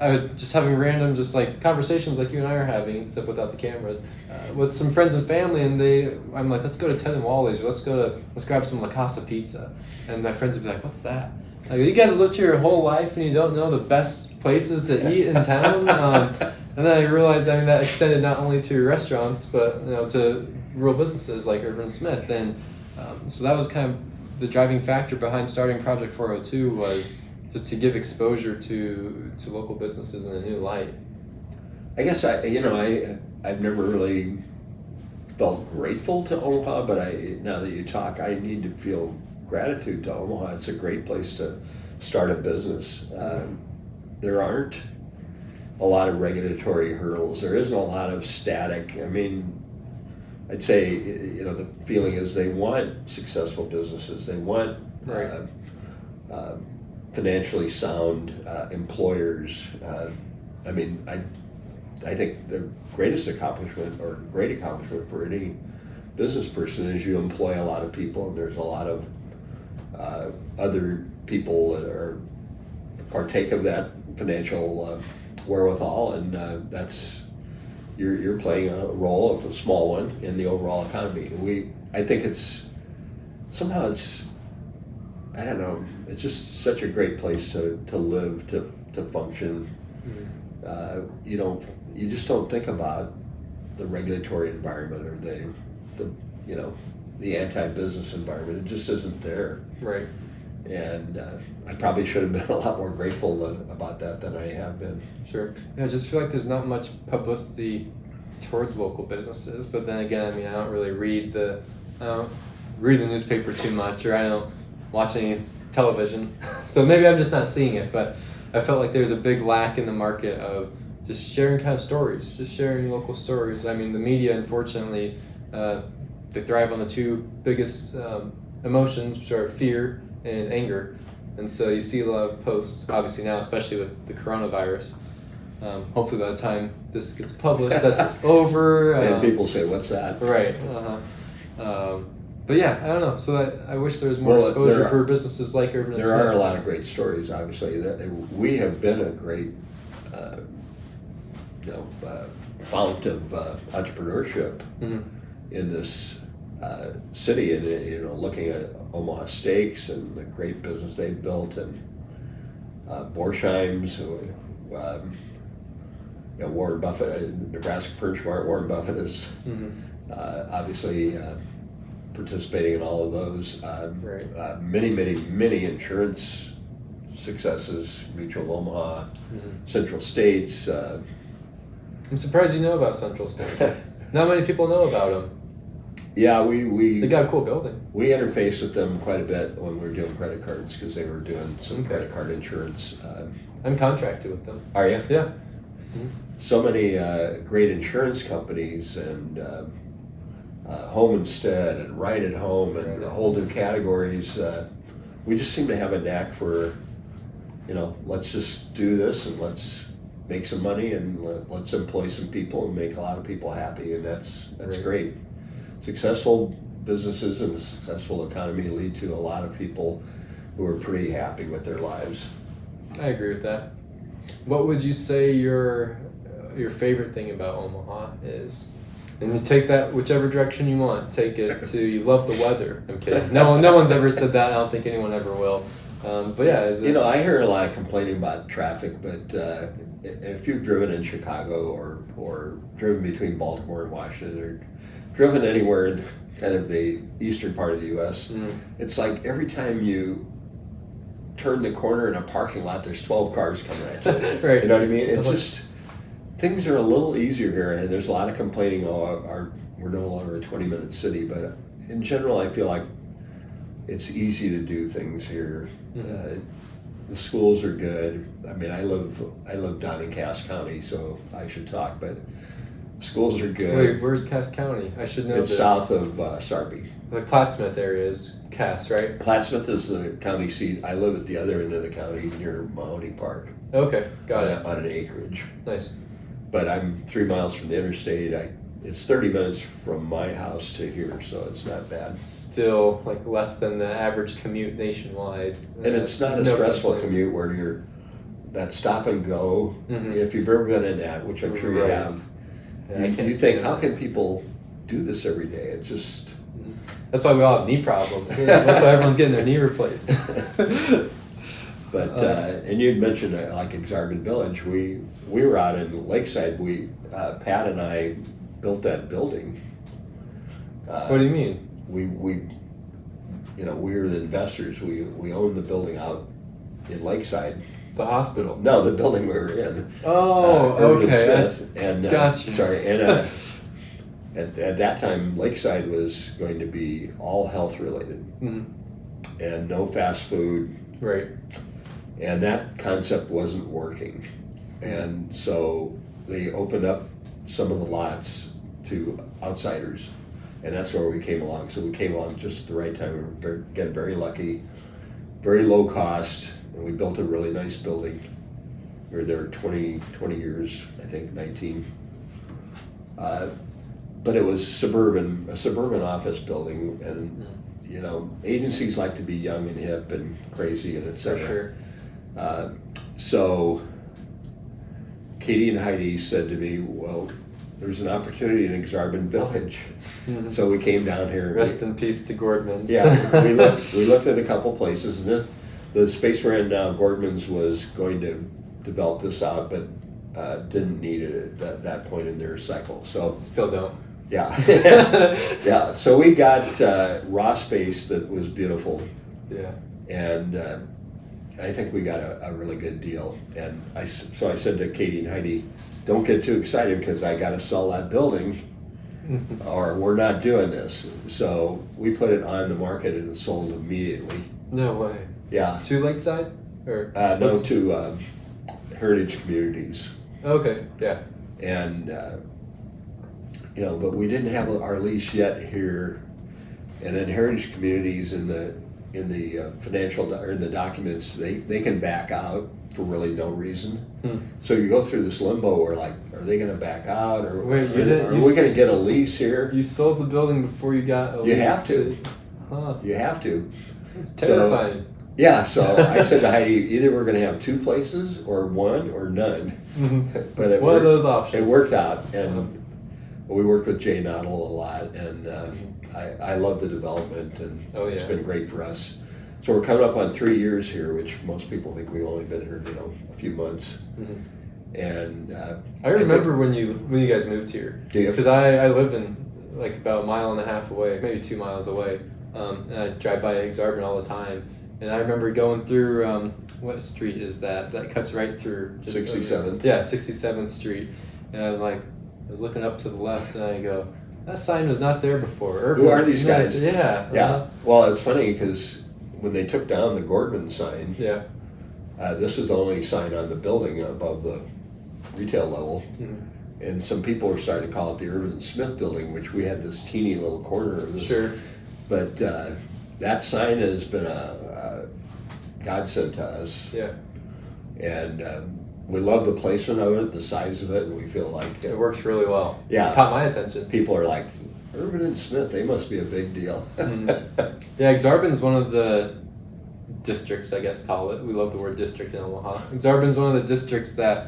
I was just having random conversations like you and I are having, except without the cameras, with some friends and family, and I'm like, let's go to Ted and Wally's, or let's grab some La Casa pizza. And my friends would be like, what's that? Like, you guys have lived here your whole life and you don't know the best places to eat in town? And then I realized, that extended not only to restaurants, but to rural businesses like Ervin Smith. And so that was kind of the driving factor behind starting Project 402, was just to give exposure to local businesses in a new light. I guess I've never really felt grateful to Omaha, but now that you talk, I need to feel gratitude to Omaha. It's a great place to start a business. There aren't a lot of regulatory hurdles. There isn't a lot of static. I'd say the feeling is they want successful businesses. They want financially sound employers. I think the great accomplishment for any business person is you employ a lot of people, and there's a lot of other people that partake of that financial wherewithal, and that's you're playing a role of a small one in the overall economy. I think it's I don't know. It's just such a great place to live, to function. You just don't think about the regulatory environment or the anti-business environment. It just isn't there. Right. And I probably should have been a lot more grateful about that than I have been. Sure. Yeah, I just feel like there's not much publicity towards local businesses. But then again, I don't really read the newspaper too much, or I don't watch any television. So maybe I'm just not seeing it. But I felt like there's a big lack in the market of just sharing kind of stories, just sharing local stories. The media, unfortunately, they thrive on the two biggest emotions, which are fear and anger. And so you see a lot of posts, obviously now, especially with the coronavirus. Hopefully by the time this gets published, that's over. And people say, what's that? Right. But yeah, I don't know. So I wish there was more exposure for businesses like Ervin and Smith. There are a lot of great stories, obviously. We have been a great fount of entrepreneurship in this city, and looking at Omaha Steaks and the great business they've built, and Borsheim's, Warren Buffett, Nebraska Furniture Mart. Warren Buffett is obviously participating in all of those. Many insurance successes, Mutual of Omaha, Central States. I'm surprised you know about Central States. Not many people know about them. Yeah, They got a cool building. we interfaced with them quite a bit when we were doing credit cards because they were doing some credit card insurance. I'm contracted with them. Are you? Yeah. So many great insurance companies and Home Instead and Right at Home and a whole new categories. We just seem to have a knack for, let's just do this and let's make some money and let's employ some people and make a lot of people happy, and that's great. Successful businesses and a successful economy lead to a lot of people who are pretty happy with their lives. I agree with that. What would you say your favorite thing about Omaha is? And you take that whichever direction you want. Take it to you love the weather. I'm kidding. No one's ever said that. I don't think anyone ever will. But yeah, I hear a lot of complaining about traffic, but if you've driven in Chicago or driven between Baltimore and Washington or driven anywhere in kind of the eastern part of the U.S., it's like every time you turn the corner in a parking lot, there's 12 cars coming at you. Right. You know what I mean? It's just, things are a little easier here, and there's a lot of complaining, we're no longer a 20-minute city, but in general, I feel like it's easy to do things here. The schools are good. I mean, I live down in Cass County, so I should talk, but schools are good. Wait, where's Cass County? I should know it's this. South of Sarpy. The Plattsmouth area is Cass, right? Plattsmouth is the county seat. I live at the other end of the county near Mahoney Park. Okay, got it. On an acreage. Nice. But I'm 3 miles from the interstate. It's 30 minutes from my house to here, so it's not bad. Still like less than the average commute nationwide. And it's not a stressful commute where you're that stop and go. If you've ever been in that, which I'm sure you have, you think, how can people do this every day? It's just... That's why we all have knee problems. That's why everyone's getting their knee replaced. But and you'd mentioned like Aksarben Village. We were out in Lakeside. Pat and I built that building. What do you mean? We were the investors. We owned the building out in Lakeside. The hospital? No, the building we were in. Oh, Ervin okay. Smith. And gotcha. Sorry, and at that time, Lakeside was going to be all health related, and no fast food. Right. And that concept wasn't working, and so they opened up some of the lots to outsiders, and that's where we came along. So we came along just at the right time. We were again very lucky, very low cost, and we built a really nice building. We were there 20 years, I think 19. But it was a suburban office building, and agencies like to be young and hip and crazy and etc. For sure. So Katie and Heidi said to me, well, there's an opportunity in Aksarben Village. So we came down here. Rest in peace to Gordman's. Yeah, we looked at a couple places, and the space we're in now, Gordman's was going to develop this out, but didn't need it at that point in their cycle. So still don't. Yeah. Yeah. So we got raw space that was beautiful. Yeah. And I think we got a really good deal. And so I said to Katie and Heidi, don't get too excited because I got to sell that building or we're not doing this. So we put it on the market and it sold immediately. No way. Yeah. To Lakeside? Or no, to Heritage Communities. Okay, yeah. And, but we didn't have our lease yet here. And then Heritage Communities in the financial or in the documents, they can back out for really no reason. So you go through this limbo where like, are they going to back out or wait, are we going to get a lease here? You sold the building before you got a lease. You have to. Huh. You have to. It's terrifying. So I said to Heidi, either we're going to have two places or one or none. But it's one of those options. It worked out, and we worked with Jay Noddle a lot, and I love the development, and it's been great for us. So we're coming up on 3 years here, which most people think we've only been here, a few months. And I remember when you guys moved here. Do you? Because I live in like about a mile and a half away, maybe 2 miles away, and I drive by Aksarben all the time. And I remember going through what street is that? That cuts right through. 67th. Yeah, 67th Street. And I was looking up to the left, and I go, that sign was not there before. Who are Ervin these Smith. guys? Yeah. Yeah. Well, it's funny because when they took down the Gordman sign, Yeah. this was the only sign on the building above the retail level. Mhm. And some people were starting to call it the Ervin Smith building, which we had this teeny little corner of this. Sure. But that sign has been a godsend to us. Yeah. And we love the placement of it, the size of it, and we feel like It works really well. Yeah. It caught my attention. people are like, Ervin and Smith, they must be a big deal. Yeah, Aksarben's one of the districts, I guess call it. We love the word district in Omaha. Aksarben's one of the districts that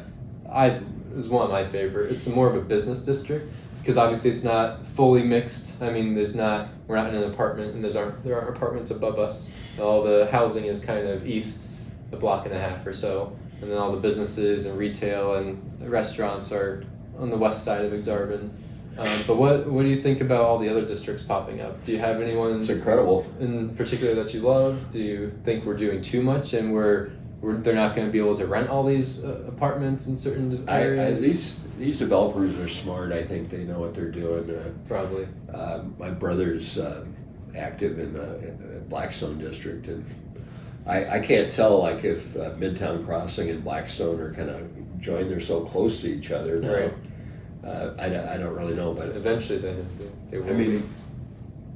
is one of my favorite. It's more of a business district because obviously it's not fully mixed. I mean, we're not in an apartment, and there aren't apartments above us. All the housing is kind of east, a block and a half or so, and then all the businesses and retail and restaurants are on the west side of Aksarben. But what do you think about all the other districts popping up? Do you have anyone It's incredible. in particular that you love? Do you think we're doing too much and they're not going to be able to rent all these apartments in certain areas? These developers are smart. I think they know what they're doing. Probably. My brother's active in the Blackstone district, and I can't tell like if Midtown Crossing and Blackstone are kind of joined. They're so close to each other now. Right. I don't really know, but Eventually they will I mean, be.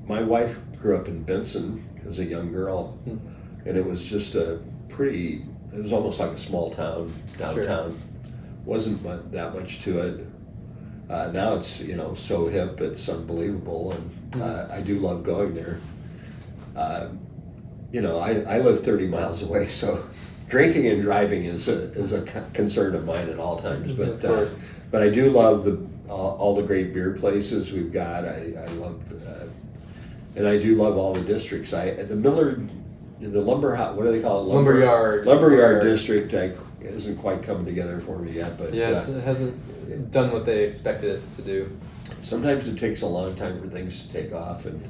my wife grew up in Benson as a young girl, and it was just it was almost like a small town downtown. Wasn't that much to it. Now it's so hip, it's unbelievable, and I do love going there. I live 30 miles away, so drinking and driving is a concern of mine at all times. But I do love all the great beer places we've got. I love, and I do love all the districts. The lumber, what do they call it? Lumberyard district isn't quite coming together for me yet. But yeah, it hasn't done what they expected it to do. Sometimes it takes a long time for things to take off, and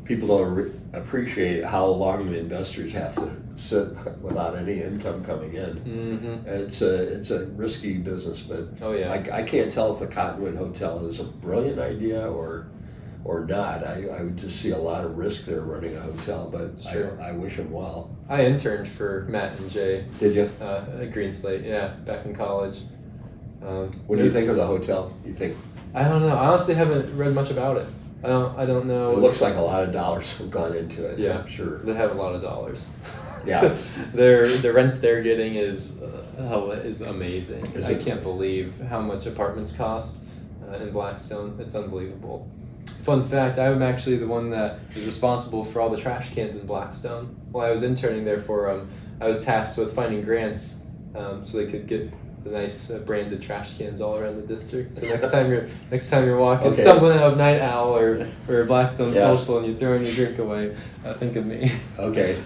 people don't appreciate how long the investors have to sit without any income coming in. Mm-hmm. It's a risky business, but oh yeah, I can't tell if the Cottonwood Hotel is a brilliant idea or not. I would just see a lot of risk there running a hotel, but sure. I wish them well. I interned for Matt and Jay. Did you? At Green Slate, yeah, back in college. What do you think of the hotel? You think? I don't know. I honestly haven't read much about it. I don't know. It looks like a lot of dollars have gone into it. Yeah, sure. They have a lot of dollars. Yeah. The rents they're getting is amazing. I can't believe how much apartments cost in Blackstone. It's unbelievable. Fun fact, I'm actually the one that is responsible for all the trash cans in Blackstone. While I was interning there I was tasked with finding grants so they could get the nice branded trash cans all around the district. So next time you're walking, stumbling out of Night Owl or Blackstone Social, and you're throwing your drink away, think of me. Okay.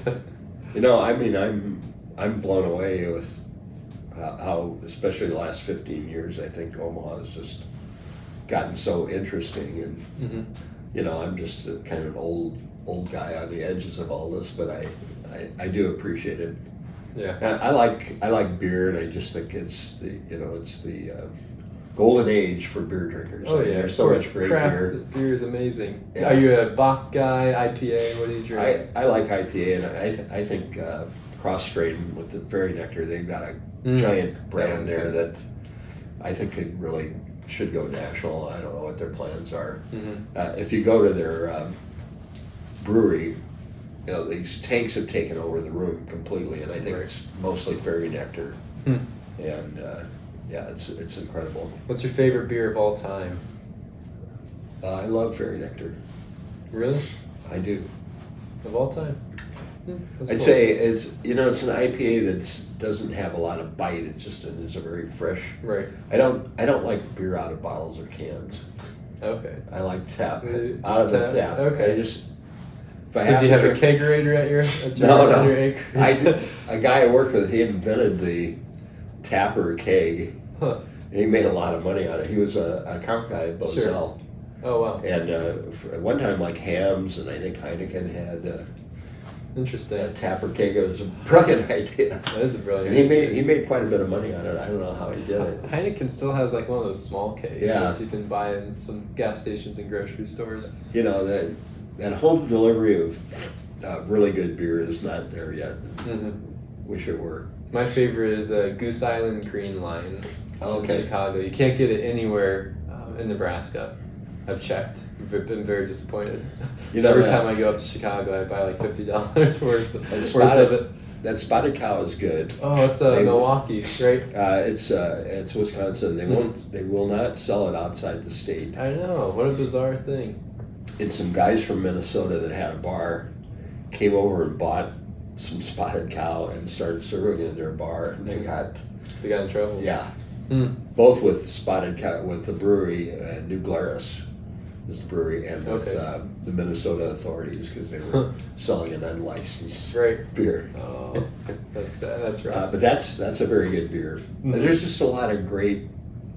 I'm blown away with how, especially the last 15 years, I think Omaha has just gotten so interesting, and I'm just kind of an old guy on the edges of all this, but I do appreciate it. Yeah, I like beer, and I just think it's the golden age for beer drinkers. Oh yeah, there's so much great beer. Beer is amazing. Yeah. Are you a Bach guy, IPA? What do you drink? I like IPA, and I think Cross Strain with the Fairy Nectar, they've got a giant brand there that I think should go national. I don't know what their plans are. If you go to their brewery, these tanks have taken over the room completely, and I think it's mostly Fairy Nectar. And it's incredible. What's your favorite beer of all time? I love Fairy Nectar. Really? I do. Of all time? I'd say it's an IPA that doesn't have a lot of bite. It's a very fresh. Right. I don't like beer out of bottles or cans. Okay. I like tap Out of the tap. Okay. So do you have a kegerator at your No. A guy I worked with, he invented the tapper keg. Huh. And he made a lot of money on it. He was a account guy at Bozell. Sure. Oh wow. And at one time, like Hams and I think Heineken had Interesting. That tapper keg was a brilliant idea. That is a brilliant And idea. he made quite a bit of money on it. I don't know how he did it. Heineken still has like one of those small kegs Yeah. that you can buy in some gas stations and grocery stores. You know, that home delivery of really good beer is not there yet. Mm-hmm. Wish it were. My favorite is Goose Island Green Line in Chicago. You can't get it anywhere in Nebraska. I've checked. I've been very disappointed. So every time I go up to Chicago, I buy like $50 worth of it. That Spotted Cow is good. Oh, it's Milwaukee, right? It's Wisconsin. They will not sell it outside the state. I know. What a bizarre thing. And some guys from Minnesota that had a bar came over and bought some Spotted Cow and started serving it in their bar, and they got in trouble. Yeah, both with Spotted Cow, with the brewery New Glarus is the brewery, and with the Minnesota authorities because they were selling an unlicensed beer. Oh, that's bad. That's right. But that's a very good beer. There's just a lot of great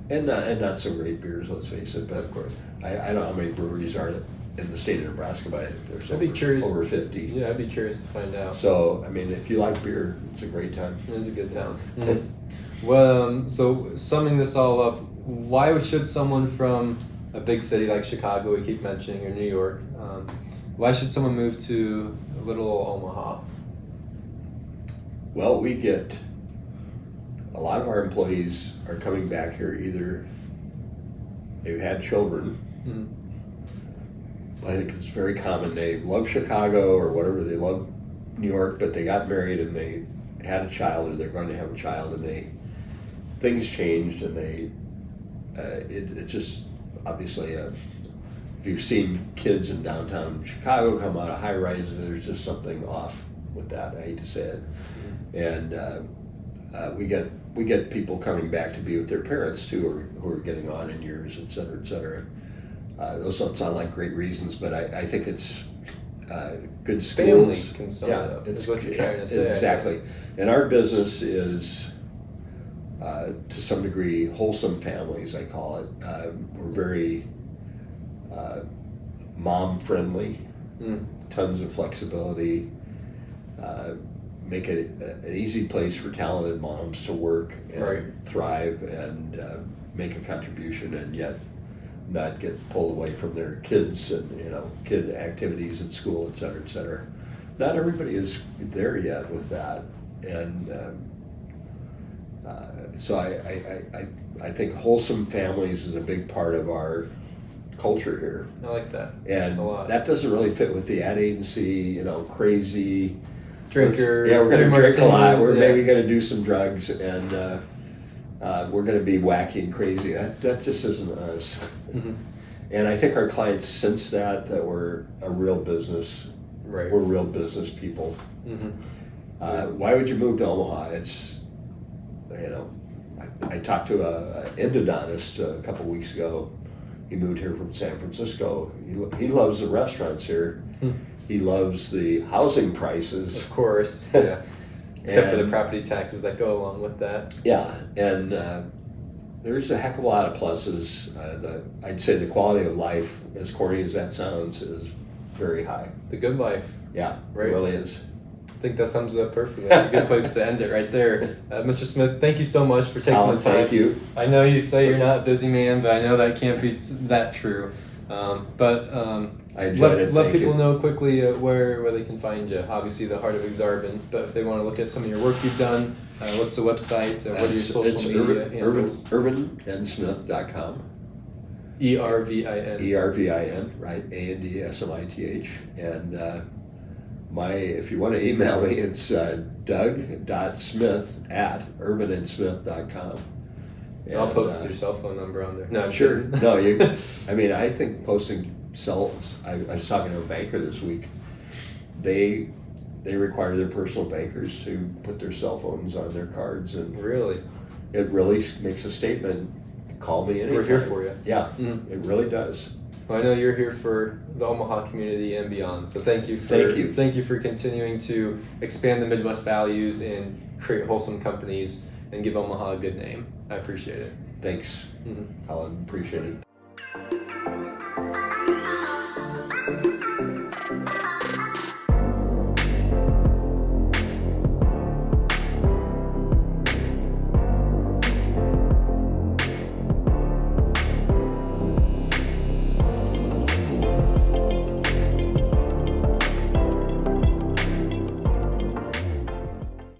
and not so great beers. Let's face it. But of course, I don't know how many breweries are in the state of Nebraska, but I think there's over 50. Yeah, I'd be curious to find out. So, I mean, if you like beer, it's a great time. It's a good town. Well, so summing this all up, why should someone from a big city like Chicago, we keep mentioning, or New York, why should someone move to little old Omaha? Well, we get a lot of our employees are coming back here. Either they've had children. I think it's very common. They love Chicago or whatever. They love New York, but they got married and they had a child, or they're going to have a child, and things changed, and it's just obviously if you've seen kids in downtown Chicago come out of high rises, there's just something off with that. I hate to say it, and we get people coming back to be with their parents too, who are getting on in years, et cetera, et cetera. Those don't sound like great reasons, but I think it's good schools. Family can sum it up. It's what you're trying to say. Exactly. And our business is, to some degree, wholesome families, I call it. We're very mom-friendly, tons of flexibility, make it an easy place for talented moms to work and thrive and make a contribution, and yet not get pulled away from their kids and kid activities at school, et cetera, et cetera. Not everybody is there yet with that, and so I think wholesome families is a big part of our culture here. I like that. And a lot. That doesn't really fit with the ad agency, crazy drinkers. We're going to drink a lot. We're maybe going to do some drugs, and we're going to be wacky and crazy. That just isn't us. And I think our clients sense that we're a real business. Right. We're real business people. Why would you move to Omaha? It's, I talked to an endodontist a couple weeks ago. He moved here from San Francisco. He loves the restaurants here. He loves the housing prices. Of course, yeah. Except for the property taxes that go along with that. Yeah, and there's a heck of a lot of pluses. I'd say the quality of life, as corny as that sounds, is very high. The good life. Yeah, right. It really is. I think that sums it up perfectly. That's a good place to end it right there. Mr. Smith, thank you so much for taking the time. Thank you. I know you say you're not a busy man, but I know that can't be that true. I enjoyed it. Let people know quickly where they can find you. Obviously, the Heart of Aksarben, but if they want to look at some of your work you've done, what's the website? What are your social media handles? ErvinSmith.com. ERVIN. ERVIN, right? ANDSMITH. And if you want to email me, it's doug.smith@ervinandsmith.com. I'll post your cell phone number on there. No, I'm sure. kidding. No, I think posting I was talking to a banker this week. They require their personal bankers to put their cell phones on their cards, and really, it really makes a statement. Call me anytime. We're here for you. Yeah, It really does. Well, I know you're here for the Omaha community and beyond. So thank you for continuing to expand the Midwest values and create wholesome companies and give Omaha a good name. I appreciate it. Thanks, Colin. Appreciate it.